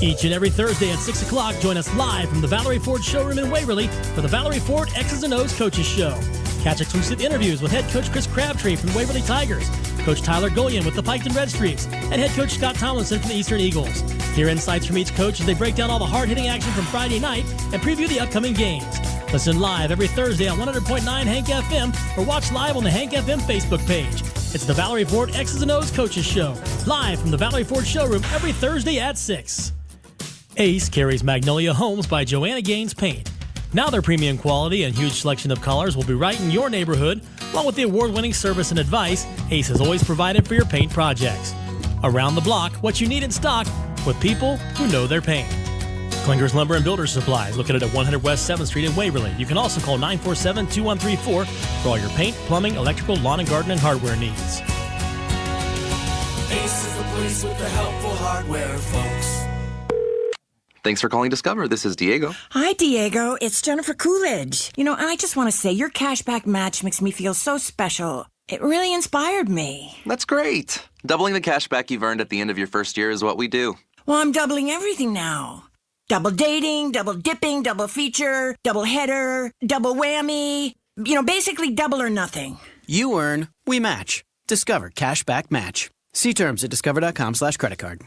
Each and every Thursday at 6 o'clock, join us live from the Valerie Ford showroom in Waverly for the Valerie Ford X's and O's Coaches Show. Catch exclusive interviews with head coach Chris Crabtree from the Waverly Tigers, Coach Tyler Golian with the Piketon Red Streaks, and head coach Scott Tomlinson from the Eastern Eagles. Hear insights from each coach as they break down all the hard-hitting action from Friday night and preview the upcoming games. Listen live every Thursday on 100.9 Hank FM or watch live on the Hank FM Facebook page. It's the Valerie Ford X's and O's Coaches Show, live from the Valerie Ford showroom every Thursday at 6. Ace carries Magnolia Homes by Joanna Gaines Paint. Now their premium quality and huge selection of colors will be right in your neighborhood, along with the award-winning service and advice Ace has always provided for your paint projects. Around the block, what you need in stock with people who know their paint. Klinger's Lumber and Builder Supplies, located at 100 West 7th Street in Waverly. You can also call 947-2134 for all your paint, plumbing, electrical, lawn and garden, and hardware needs. Ace is the place with the helpful hardware, folks. Thanks for calling Discover. This is Diego. Hi, Diego. It's Jennifer Coolidge. I just want to say your cashback match makes me feel so special. It really inspired me. That's great. Doubling the cashback you've earned at the end of your first year is what we do. Well, I'm doubling everything now. Double dating, double dipping, double feature, double header, double whammy. Basically double or nothing. You earn, we match. Discover Cashback Match. See terms at discover.com/creditcard.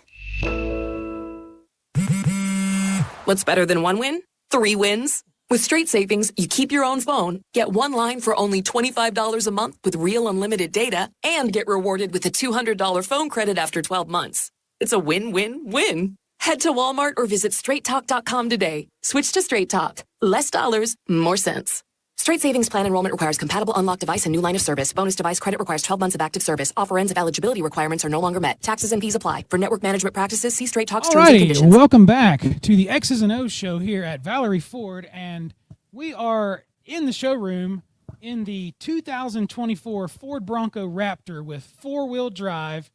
What's better than one win? 3 wins. With Straight Savings, you keep your own phone, get one line for only $25 a month with real unlimited data, and get rewarded with a $200 phone credit after 12 months. It's a win-win-win. Head to Walmart or visit straighttalk.com today. Switch to Straight Talk. Less dollars, more sense. Straight Savings Plan enrollment requires compatible unlocked device and new line of service. Bonus device credit requires 12 months of active service. Offer ends if eligibility requirements are no longer met. Taxes and fees apply. For network management practices, see Straight Talk's terms and Alrighty, conditions. welcome back to the X's and O's show here at Valerie Ford, and we are in the showroom in the 2024 Ford Bronco Raptor with 4-wheel drive,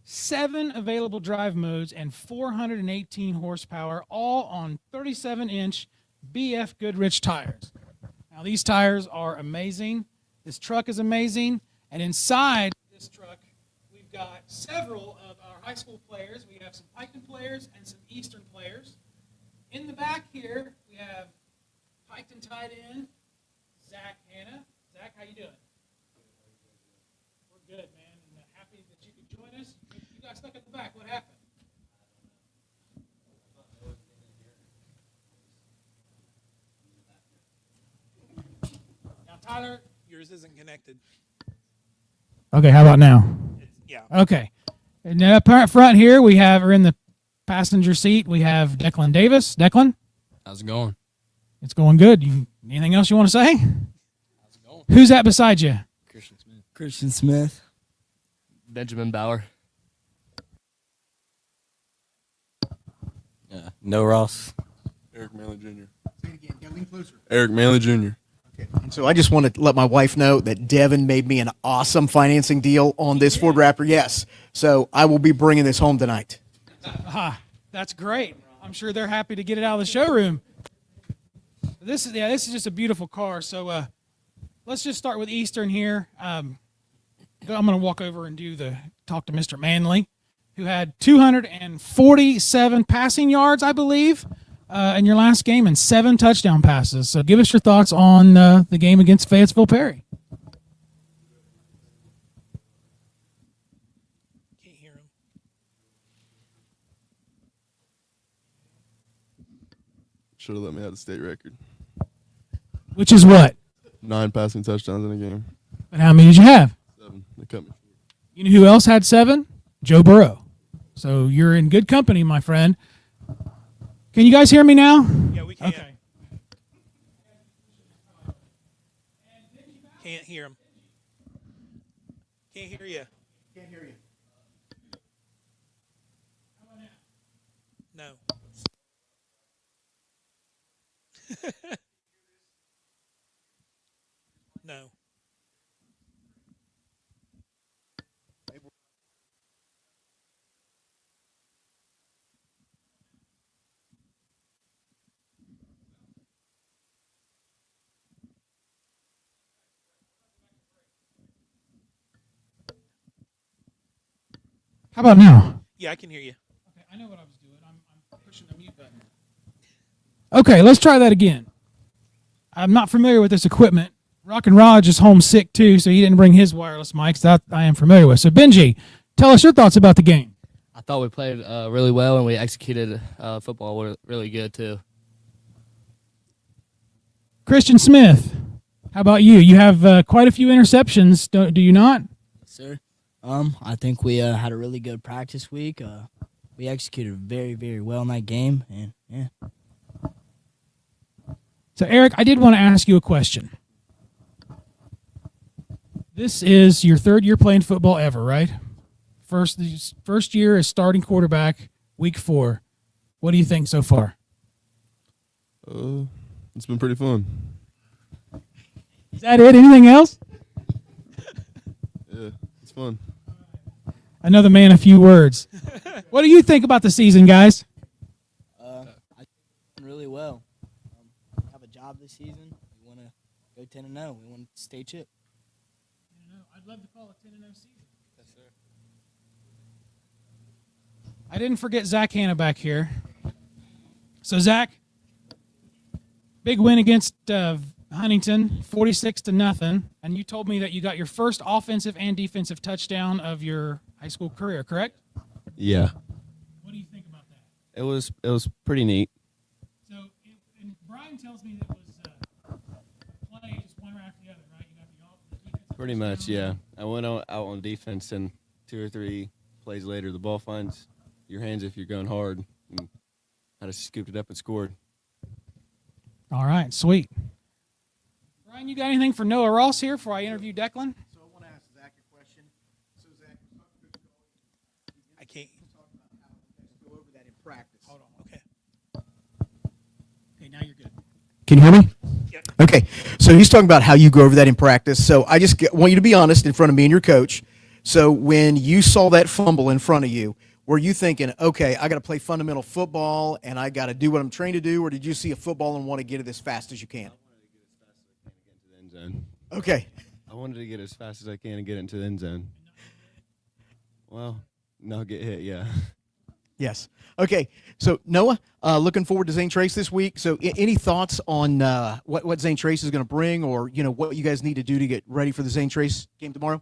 7 available drive modes, and 418 horsepower, all on 37-inch BF Goodrich tires. Now, these tires are amazing. This truck is amazing. And inside this truck, we've got several of our high school players. We have some Piketon players and some Eastern players. In the back here, we have Piketon tight end, Zach Hanna. Zach, how you doing? We're good, man. And happy that you could join us. You got stuck at the back. What happened? Tyler, yours isn't connected. Okay, how about now? Yeah. Okay. And up front here, we have, or in the passenger seat, we have Declan Davis. Declan? How's it going? It's going good. Anything else you want to say? How's it going? Who's that beside you? Christian Smith. Benjamin Bauer. No Ross. Eric Manley Jr. Say it again. Get lean closer. Eric Manley Jr. And so I just want to let my wife know that Devin made me an awesome financing deal on this Ford Raptor. Yes. So I will be bringing this home tonight. That's great. I'm sure they're happy to get it out of the showroom. This is just a beautiful car. So let's just start with Eastern here. I'm going to walk over and talk to Mr. Manley, who had 247 passing yards, I believe, in your last game and 7 touchdown passes. So give us your thoughts on the game against Fayetteville Perry. Can't hear him. Should have let me have the state record. Which is what? 9 passing touchdowns in a game. And how many did you have? 7. They cut me. You know who else had 7? Joe Burrow. So you're in good company, my friend. Can you guys hear me now? Yeah, we can. Okay. Can't hear him. Can't hear you. Can't hear you. No. No. How about now? Yeah, I can hear you. Okay, I know what I was doing. I'm pushing the mute button. Okay, let's try that again. I'm not familiar with this equipment. Rock and Raj is homesick too, so he didn't bring his wireless mics. That I am familiar with. So Benji, tell us your thoughts about the game. I thought we played really well, and we executed football really good, too. Christian Smith, how about you? You have quite a few interceptions, do you not? Sir, I think we had a really good practice week. We executed very, very well in that game, and yeah. So Eric, I did want to ask you a question. This is your 3rd year playing football ever, right? First year as starting quarterback, week 4. What do you think so far? It's been pretty fun. Is that it? Anything else? Yeah, it's fun. Another man, a few words. What do you think about the season, guys? I did really well. Have a job this season. We want to go 10-0. We want to stay chip. I'd love to call it 10-0 season. Yes, sir. I didn't forget Zach Hanna back here. So Zach, big win against Huntington, 46-0, and you told me that you got your first offensive and defensive touchdown of your high school career, correct? Yeah. What do you think about that? It was pretty neat. So, and Brian tells me that was a play just one right after the other, right? You got the defensive Pretty much, yeah. I went out on defense, and 2 or 3 plays later, the ball finds your hands if you're going hard, and I just scooped it up and scored. All right, sweet. Brian, you got anything for Noah Ross here before I interview Declan? So I want to ask Zach a question. So Zach, I can't. Talk about how you guys go over that in practice. Hold on. Okay. Okay, now you're good. Can you hear me? Yep. Okay. So he's talking about how you go over that in practice. So I just want you to be honest in front of me and your coach. So when you saw that fumble in front of you, were you thinking, okay, I got to play fundamental football and I got to do what I'm trained to do, or did you see a football and want to get it as fast as you can? Okay. I wanted to get as fast as I can and get into the end zone. Well, not get hit, yeah. Yes. Okay. So Noah, looking forward to Zane Trace this week. So any thoughts on what Zane Trace is going to bring, or what you guys need to do to get ready for the Zane Trace game tomorrow?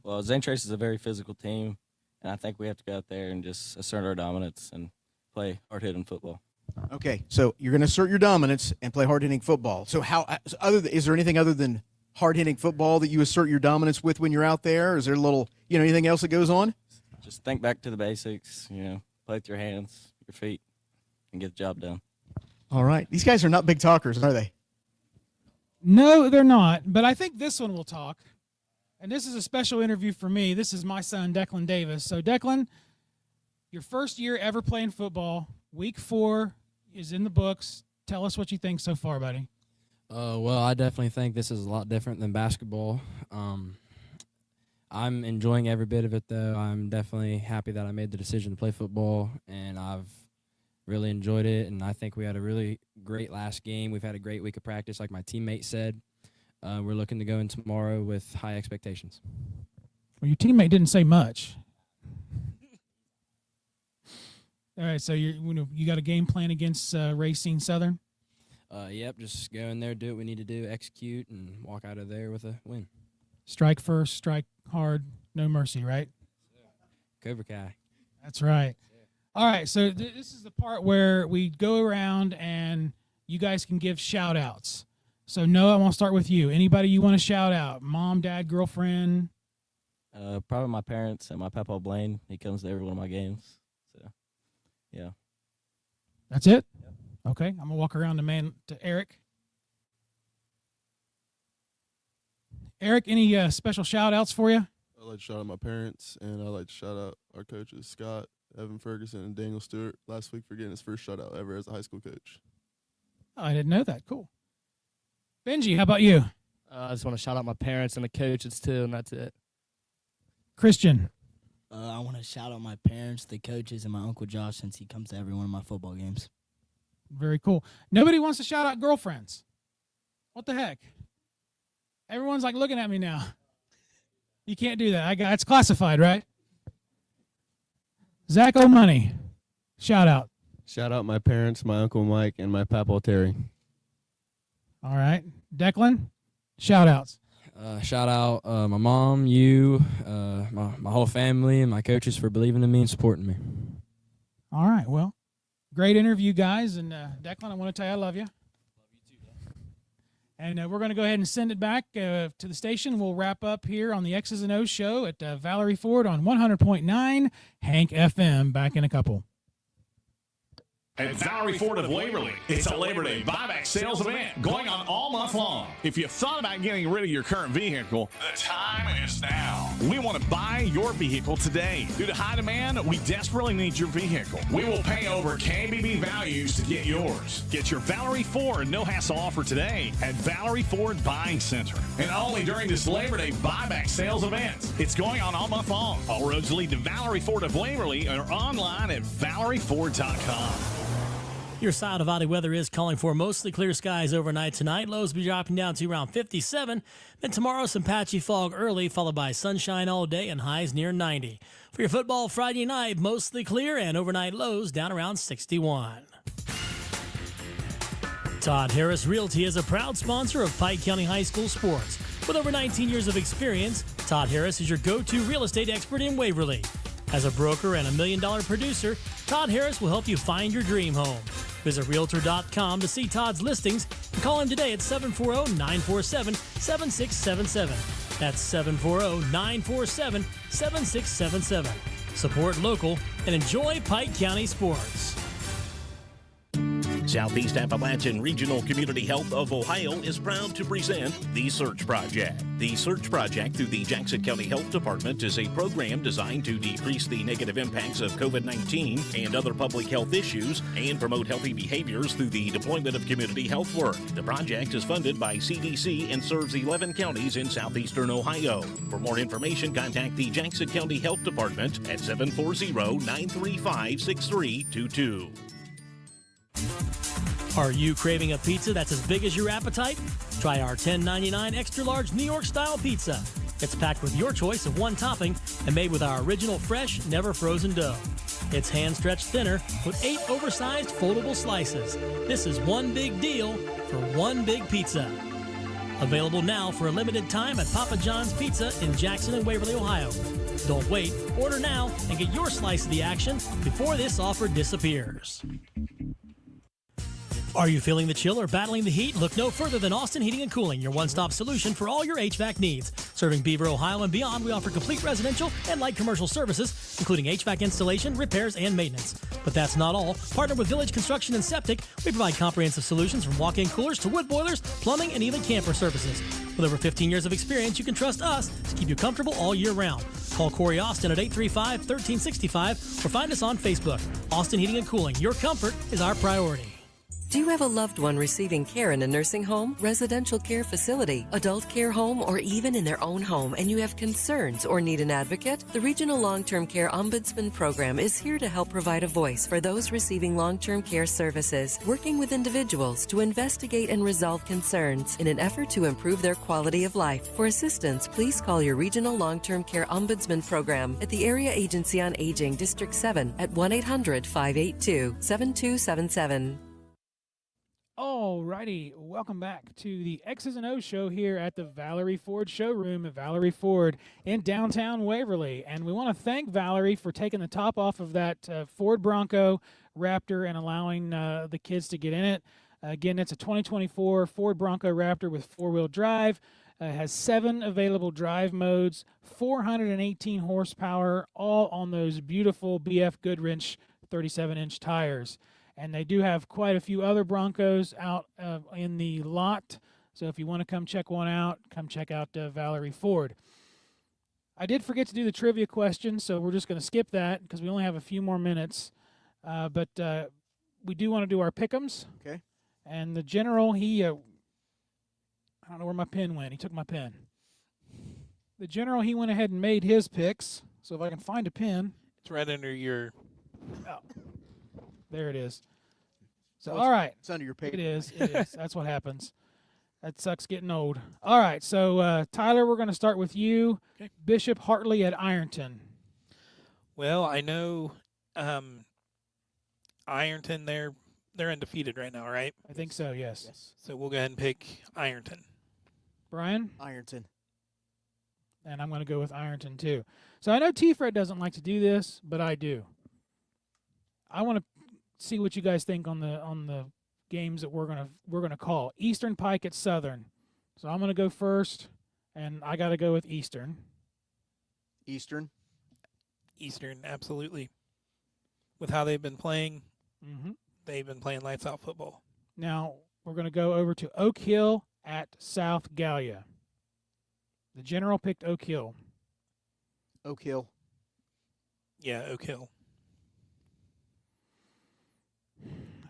Well, Zane Trace is a very physical team, and I think we have to go out there and just assert our dominance and play hard-hitting football. Okay, so you're going to assert your dominance and play hard-hitting football. So is there anything other than hard-hitting football that you assert your dominance with when you're out there? Is there a little, anything else that goes on? Just think back to the basics, play with your hands, your feet, and get the job done. All right. These guys are not big talkers, are they? No, they're not, but I think this one will talk. And this is a special interview for me. This is my son, Declan Davis. So, Declan, your first year ever playing football, week 4 is in the books. Tell us what you think so far, buddy. Well, I definitely think this is a lot different than basketball. I'm enjoying every bit of it, though. I'm definitely happy that I made the decision to play football, and I've really enjoyed it. And I think we had a really great last game. We've had a great week of practice, like my teammate said. We're looking to go in tomorrow with high expectations. Well, your teammate didn't say much. All right, so you got a game plan against Racine Southern? Yep, just go in there, do what we need to do, execute, and walk out of there with a win. Strike first, strike hard, no mercy, right? Cobra Kai. That's right. All right, so this is the part where we go around and you guys can give shout-outs. So, Noah, I want to start with you. Anybody you want to shout out? Mom, dad, girlfriend? Probably my parents and my papa Blaine. He comes to every one of my games. So, yeah. That's it? Yep. Okay, I'm going to walk around to Eric. Eric, any special shout-outs for you? I'd like to shout out my parents, and I'd like to shout out our coaches, Scott, Evan Ferguson, and Daniel Stewart, last week for getting his first shutout ever as a high school coach. Oh, I didn't know that. Cool. Benji, how about you? I just want to shout out my parents and the coaches, too, and that's it. Christian. I want to shout out my parents, the coaches, and my Uncle Josh since he comes to every one of my football games. Very cool. Nobody wants to shout out girlfriends. What the heck? Everyone's like looking at me now. You can't do that. It's classified, right? Zach O'Money, shout out. Shout out my parents, my Uncle Mike, and my Papa Terry. All right. Declan, shout outs. Shout out my mom, you, my whole family, and my coaches for believing in me and supporting me. All right. Well, great interview, guys. And Declan, I want to tell you I love you. And we're going to go ahead and send it back to the station. We'll wrap up here on the X's and O's show at Valerie Ford on 100.9 Hank FM. Back in a couple. At Valerie Ford of Waverly, it's a Labor Day buyback sales event going on all month long. If you thought about getting rid of your current vehicle, the time is now. We want to buy your vehicle today. Due to high demand, we desperately need your vehicle. We will pay over KBB values to get yours. Get your Valerie Ford no-hassle offer today at Valerie Ford Buying Center. And only during this Labor Day buyback sales event. It's going on all month long. All roads lead to Valerie Ford of Waverly or online at ValerieFord.com. Your Side of Valley weather is calling for mostly clear skies overnight tonight. Lows be dropping down to around 57. Then tomorrow, some patchy fog early, followed by sunshine all day and highs near 90. For your football Friday night, mostly clear and overnight lows down around 61. Todd Harris Realty is a proud sponsor of Pike County High School sports. With over 19 years of experience, Todd Harris is your go-to real estate expert in Waverly. As a broker and $1 million producer, Todd Harris will help you find your dream home. Visit Realtor.com to see Todd's listings and call him today at 740-947-7677. That's 740-947-7677. Support local and enjoy Pike County sports. Southeast Appalachian Regional Community Health of Ohio is proud to present The Search Project. The Search Project through the Jackson County Health Department is a program designed to decrease the negative impacts of COVID-19 and other public health issues and promote healthy behaviors through the deployment of community health work. The project is funded by CDC and serves 11 counties in southeastern Ohio. For more information, contact the Jackson County Health Department at 740-935-6322. Are you craving a pizza that's as big as your appetite? Try our $10.99 extra large New York style pizza. It's packed with your choice of one topping and made with our original fresh, never frozen dough. It's hand stretched thinner with 8 oversized foldable slices. This is one big deal for one big pizza. Available now for a limited time at Papa John's Pizza in Jackson and Waverly, Ohio. Don't wait, order now and get your slice of the action before this offer disappears. Are you feeling the chill or battling the heat? Look no further than Austin Heating and Cooling, your one-stop solution for all your HVAC needs. Serving Beaver, Ohio and beyond, we offer complete residential and light commercial services, including HVAC installation, repairs, and maintenance. But that's not all. Partnered with Village Construction and Septic, we provide comprehensive solutions from walk-in coolers to wood boilers, plumbing, and even camper services. With over 15 years of experience, you can trust us to keep you comfortable all year round. Call Corey Austin at 835-1365 or find us on Facebook. Austin Heating and Cooling, your comfort is our priority. Do you have a loved one receiving care in a nursing home, residential care facility, adult care home, or even in their own home, and you have concerns or need an advocate? The Regional Long-Term Care Ombudsman Program is here to help provide a voice for those receiving long-term care services, working with individuals to investigate and resolve concerns in an effort to improve their quality of life. For assistance, please call your Regional Long-Term Care Ombudsman Program at the Area Agency on Aging, District 7 at 1-800-582-7277. Alrighty, welcome back to the X's and O's show here at the Valerie Ford showroom at Valerie Ford in downtown Waverly. And we want to thank Valerie for taking the top off of that Ford Bronco Raptor and allowing the kids to get in it. Again, it's a 2024 Ford Bronco Raptor with four-wheel drive. It has 7 available drive modes, 418 horsepower, all on those beautiful BF Goodwrench 37-inch tires. And they do have quite a few other Broncos out in the lot. So if you want to come check one out, come check out Valerie Ford. I did forget to do the trivia question, so we're just going to skip that because we only have a few more minutes. But we do want to do our pick'ems. Okay. And the general, he, I don't know where my pen went. He took my pen. The general, he went ahead and made his picks. So if I can find a pen. It's right under your. Oh, there it is. So, Oh, all right. It's under your paper. It is. It is. That's what happens. That sucks getting old. All right. So, Tyler, we're going to start with you. Okay. Bishop Hartley at Ironton. Well, I know Ironton, they're undefeated right now, right? I think so, yes. So we'll go ahead and pick Ironton. Brian? Ironton. And I'm going to go with Ironton, too. So I know T-Fred doesn't like to do this, but I do. I want to see what you guys think on the games that we're gonna call. Eastern Pike at Southern. So I'm going to go first, and I got to go with Eastern. Eastern, absolutely. With how they've been playing, Mm-hmm. they've been playing lights out football. Now we're going to go over to Oak Hill at South Gallia. The general picked Oak Hill. Oak Hill. Yeah, Oak Hill.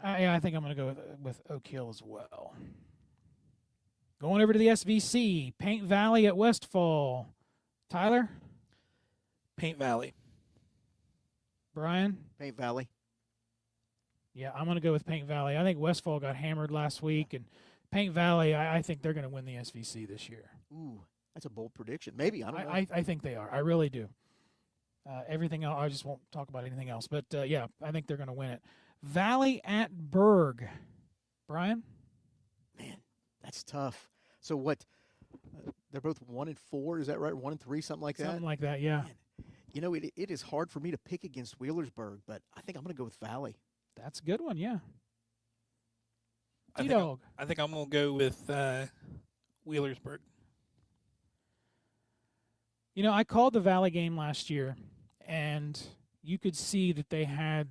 I think I'm going to go with Oak Hill as well. Going over to the SVC, Paint Valley at Westfall. Tyler? Paint Valley. Brian? Paint Valley. Yeah, I'm going to go with Paint Valley. I think Westfall got hammered last week, and Paint Valley, I think they're going to win the SVC this year. Ooh, that's a bold prediction. Maybe. I don't know. I think they are. I really do. Everything else, I just won't talk about anything else. But, yeah, I think they're going to win it. Valley at Berg. Brian? Man, that's tough. So what? They're both 1-4. Is that right? 1-3, something like that. Something like that. Yeah. Man, you know, it is hard for me to pick against Wheelersburg, but I think I'm going to go with Valley. That's a good one. Yeah. I think I'm going to go with Wheelersburg. You know, I called the Valley game last year, and you could see that they had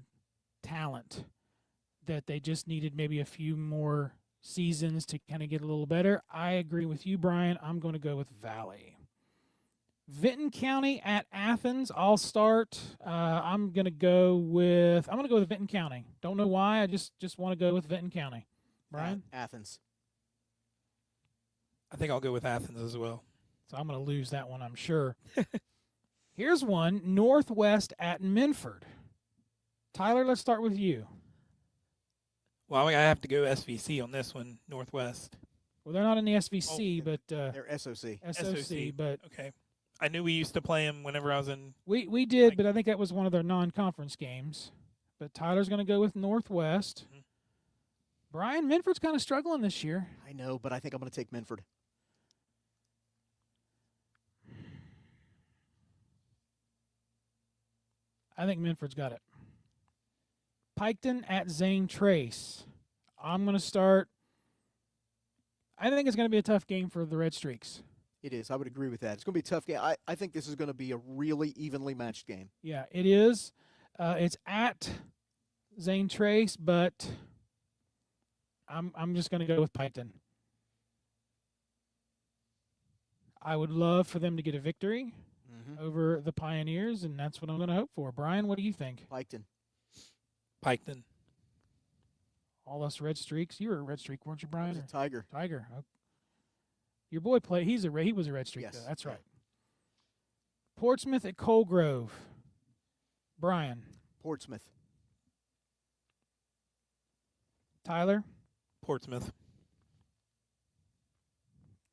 talent, that they just needed maybe a few more seasons to kind of get a little better. I agree with you, Brian. I'm going to go with Valley. Vinton County at Athens. I'll start. I'm going to go with Vinton County. Don't know why. I just want to go with Vinton County. Brian? Athens. I think I'll go with Athens as well. So I'm going to lose that one, I'm sure. Here's one, Northwest at Minford. Tyler, let's start with you. Well, I have to go SVC on this one, Northwest. Well, they're not in the SVC, but they're SOC. SOC, but okay. I knew we used to play them whenever I was in. We did, but I think that was one of their non-conference games. But Tyler's going to go with Northwest. Mm-hmm. Brian, Minford's kind of struggling this year. I know, but I think I'm going to take Minford. I think Minford's got it. Piketon at Zane Trace. I'm going to start. I think it's going to be a tough game for the Red Streaks. It is. I would agree with that. It's going to be a tough game. I think this is going to be a really evenly matched game. Yeah, it is. It's at Zane Trace, but I'm just going to go with Piketon. I would love for them to get a victory over the Pioneers, and that's what I'm going to hope for. Brian, what do you think? Piketon. Piketon. All us Red Streaks. You were a Red Streak, weren't you, Brian? I was a Tiger. Tiger. Okay. Your boy played. He was a Red Streak. Yes. Though. That's right. Portsmouth at Coalgrove. Brian. Portsmouth. Tyler. Portsmouth.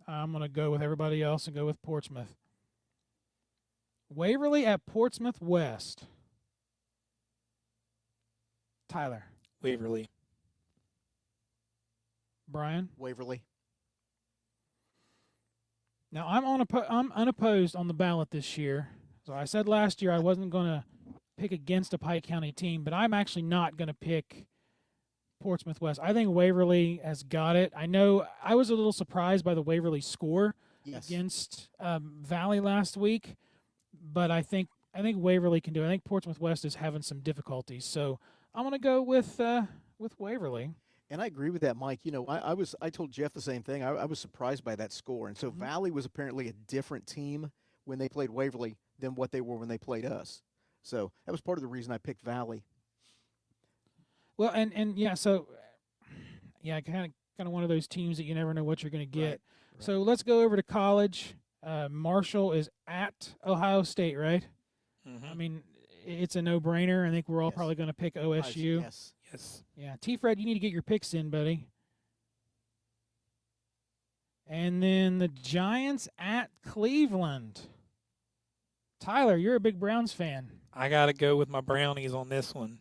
I'm going to go with everybody else and go with Portsmouth. Waverly at Portsmouth West. Tyler. Waverly. Brian. Waverly. Now, I'm unopposed on the ballot this year. So I said last year I wasn't going to pick against a Pike County team, but I'm actually not going to pick Portsmouth West. I think Waverly has got it. I know I was a little surprised by the Waverly score against Valley last week, but I think Waverly can do it. I think Portsmouth West is having some difficulties, so I'm going to go with Waverly. And I agree with that, Mike. You know, I told Jeff the same thing. I was surprised by that score. And so Valley was apparently a different team when they played Waverly than what they were when they played us. So that was part of the reason I picked Valley. Well, and yeah, so yeah, kind of one of those teams that you never know what you're going to get. Right. So let's go over to college. Marshall is at Ohio State, right? I mean, it's a no-brainer. I think we're all probably going to pick OSU. Yes. Yeah, T-Fred, you need to get your picks in, buddy. And then the Giants at Cleveland. Tyler, you're a big Browns fan. I got to go with my Brownies on this one.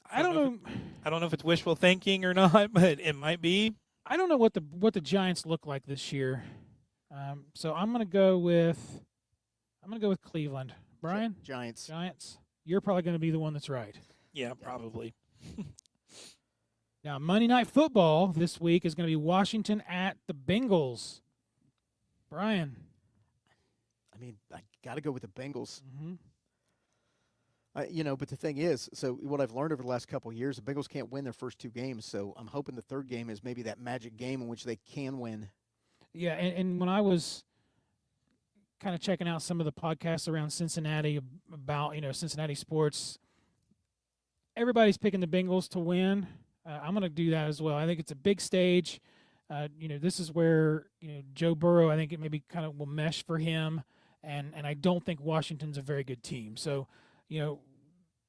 I don't know. I don't know if it's wishful thinking or not, but it might be. I don't know what the Giants look like this year. So I'm going to go with Cleveland. Brian? Giants. You're probably going to be the one that's right. Yeah, probably. Now, Monday Night Football this week is going to be Washington at the Bengals. Brian? I mean, I got to go with the Bengals. You know, but the thing is, so what I've learned over the last couple of years, the Bengals can't win their first 2 games, so I'm hoping the third game is maybe that magic game in which they can win. Yeah, and when I was kind of checking out some of the podcasts around Cincinnati about, Cincinnati sports, everybody's picking the Bengals to win. I'm going to do that as well. I think it's a big stage. This is where, Joe Burrow, I think it maybe kind of will mesh for him, and I don't think Washington's a very good team. So,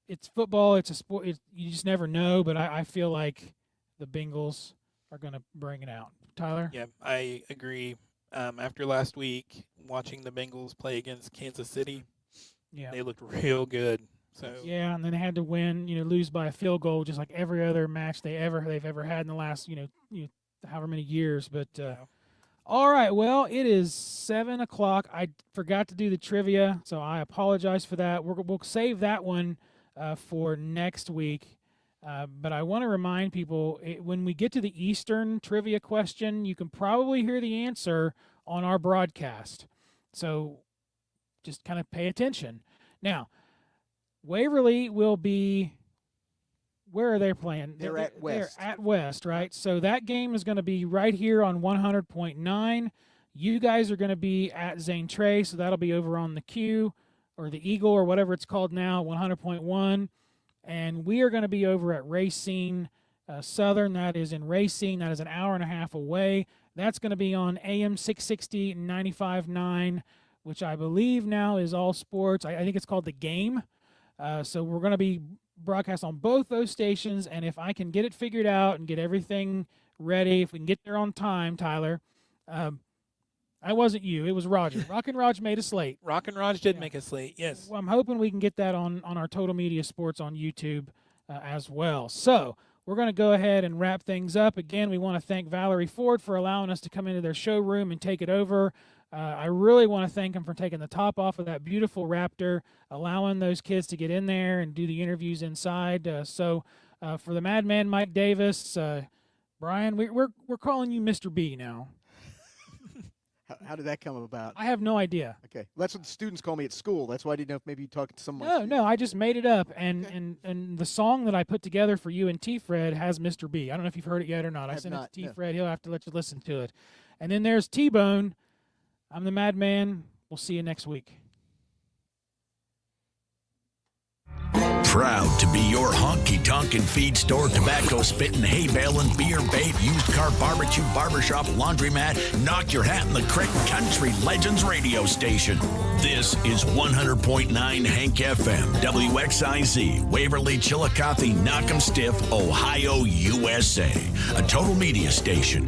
it's football. It's a sport. You just never know, but I feel like the Bengals are going to bring it out. Tyler? Yeah, I agree. After last week, watching the Bengals play against Kansas City, they looked real good. So yeah, and then they had to win, lose by a field goal, just like every other match they've ever had in the last, however many years. But all right, well, it is 7:00. I forgot to do the trivia, so I apologize for that. We'll save that one for next week. But I want to remind people, when we get to the Eastern trivia question, you can probably hear the answer on our broadcast. So just kind of pay attention. Now, Waverly will be, where are they playing? They're at West. They're at West, right? So that game is going to be right here on 100.9. You guys are going to be at Zane Trey, so that'll be over on the Q or the Eagle or whatever it's called now, 100.1. And we are going to be over at Racine Southern. That is in Racine. That is an hour and a half away. That's going to be on AM 660 95.9, which I believe now is All Sports. I think it's called The Game. So we're going to be broadcast on both those stations. And if I can get it figured out and get everything ready, if we can get there on time, Tyler, I wasn't you. It was Roger. Rockin' Raj made a slate. Rockin' Raj did make a slate, yes. Well, I'm hoping we can get that on our Total Media Sports on YouTube as well. So we're going to go ahead and wrap things up. Again, we want to thank Valerie Ford for allowing us to come into their showroom and take it over. I really want to thank them for taking the top off of that beautiful Raptor, allowing those kids to get in there and do the interviews inside. So for the Madman Mike Davis, Brian, we're calling you Mr. B now. How did that come about? I have no idea. Okay, well, that's what the students call me at school. That's why I didn't know if maybe you talked to someone. No, I just made it up, and the song that I put together for you and T-Fred has Mr. B. I don't know if you've heard it yet or not. I sent it to T-Fred. He'll have to let you listen to it. And then there's T-Bone. I'm the Madman. We'll see you next week. Proud to be your honky-tonk and feed store, tobacco spitting, hay baling, beer bait, used car, barbecue, barbershop, laundromat, knock your hat in the crick, country legends radio station. This is 100.9 Hank FM, WXIZ, Waverly, Chillicothe, Knock'em Stiff, Ohio, USA. A Total Media station.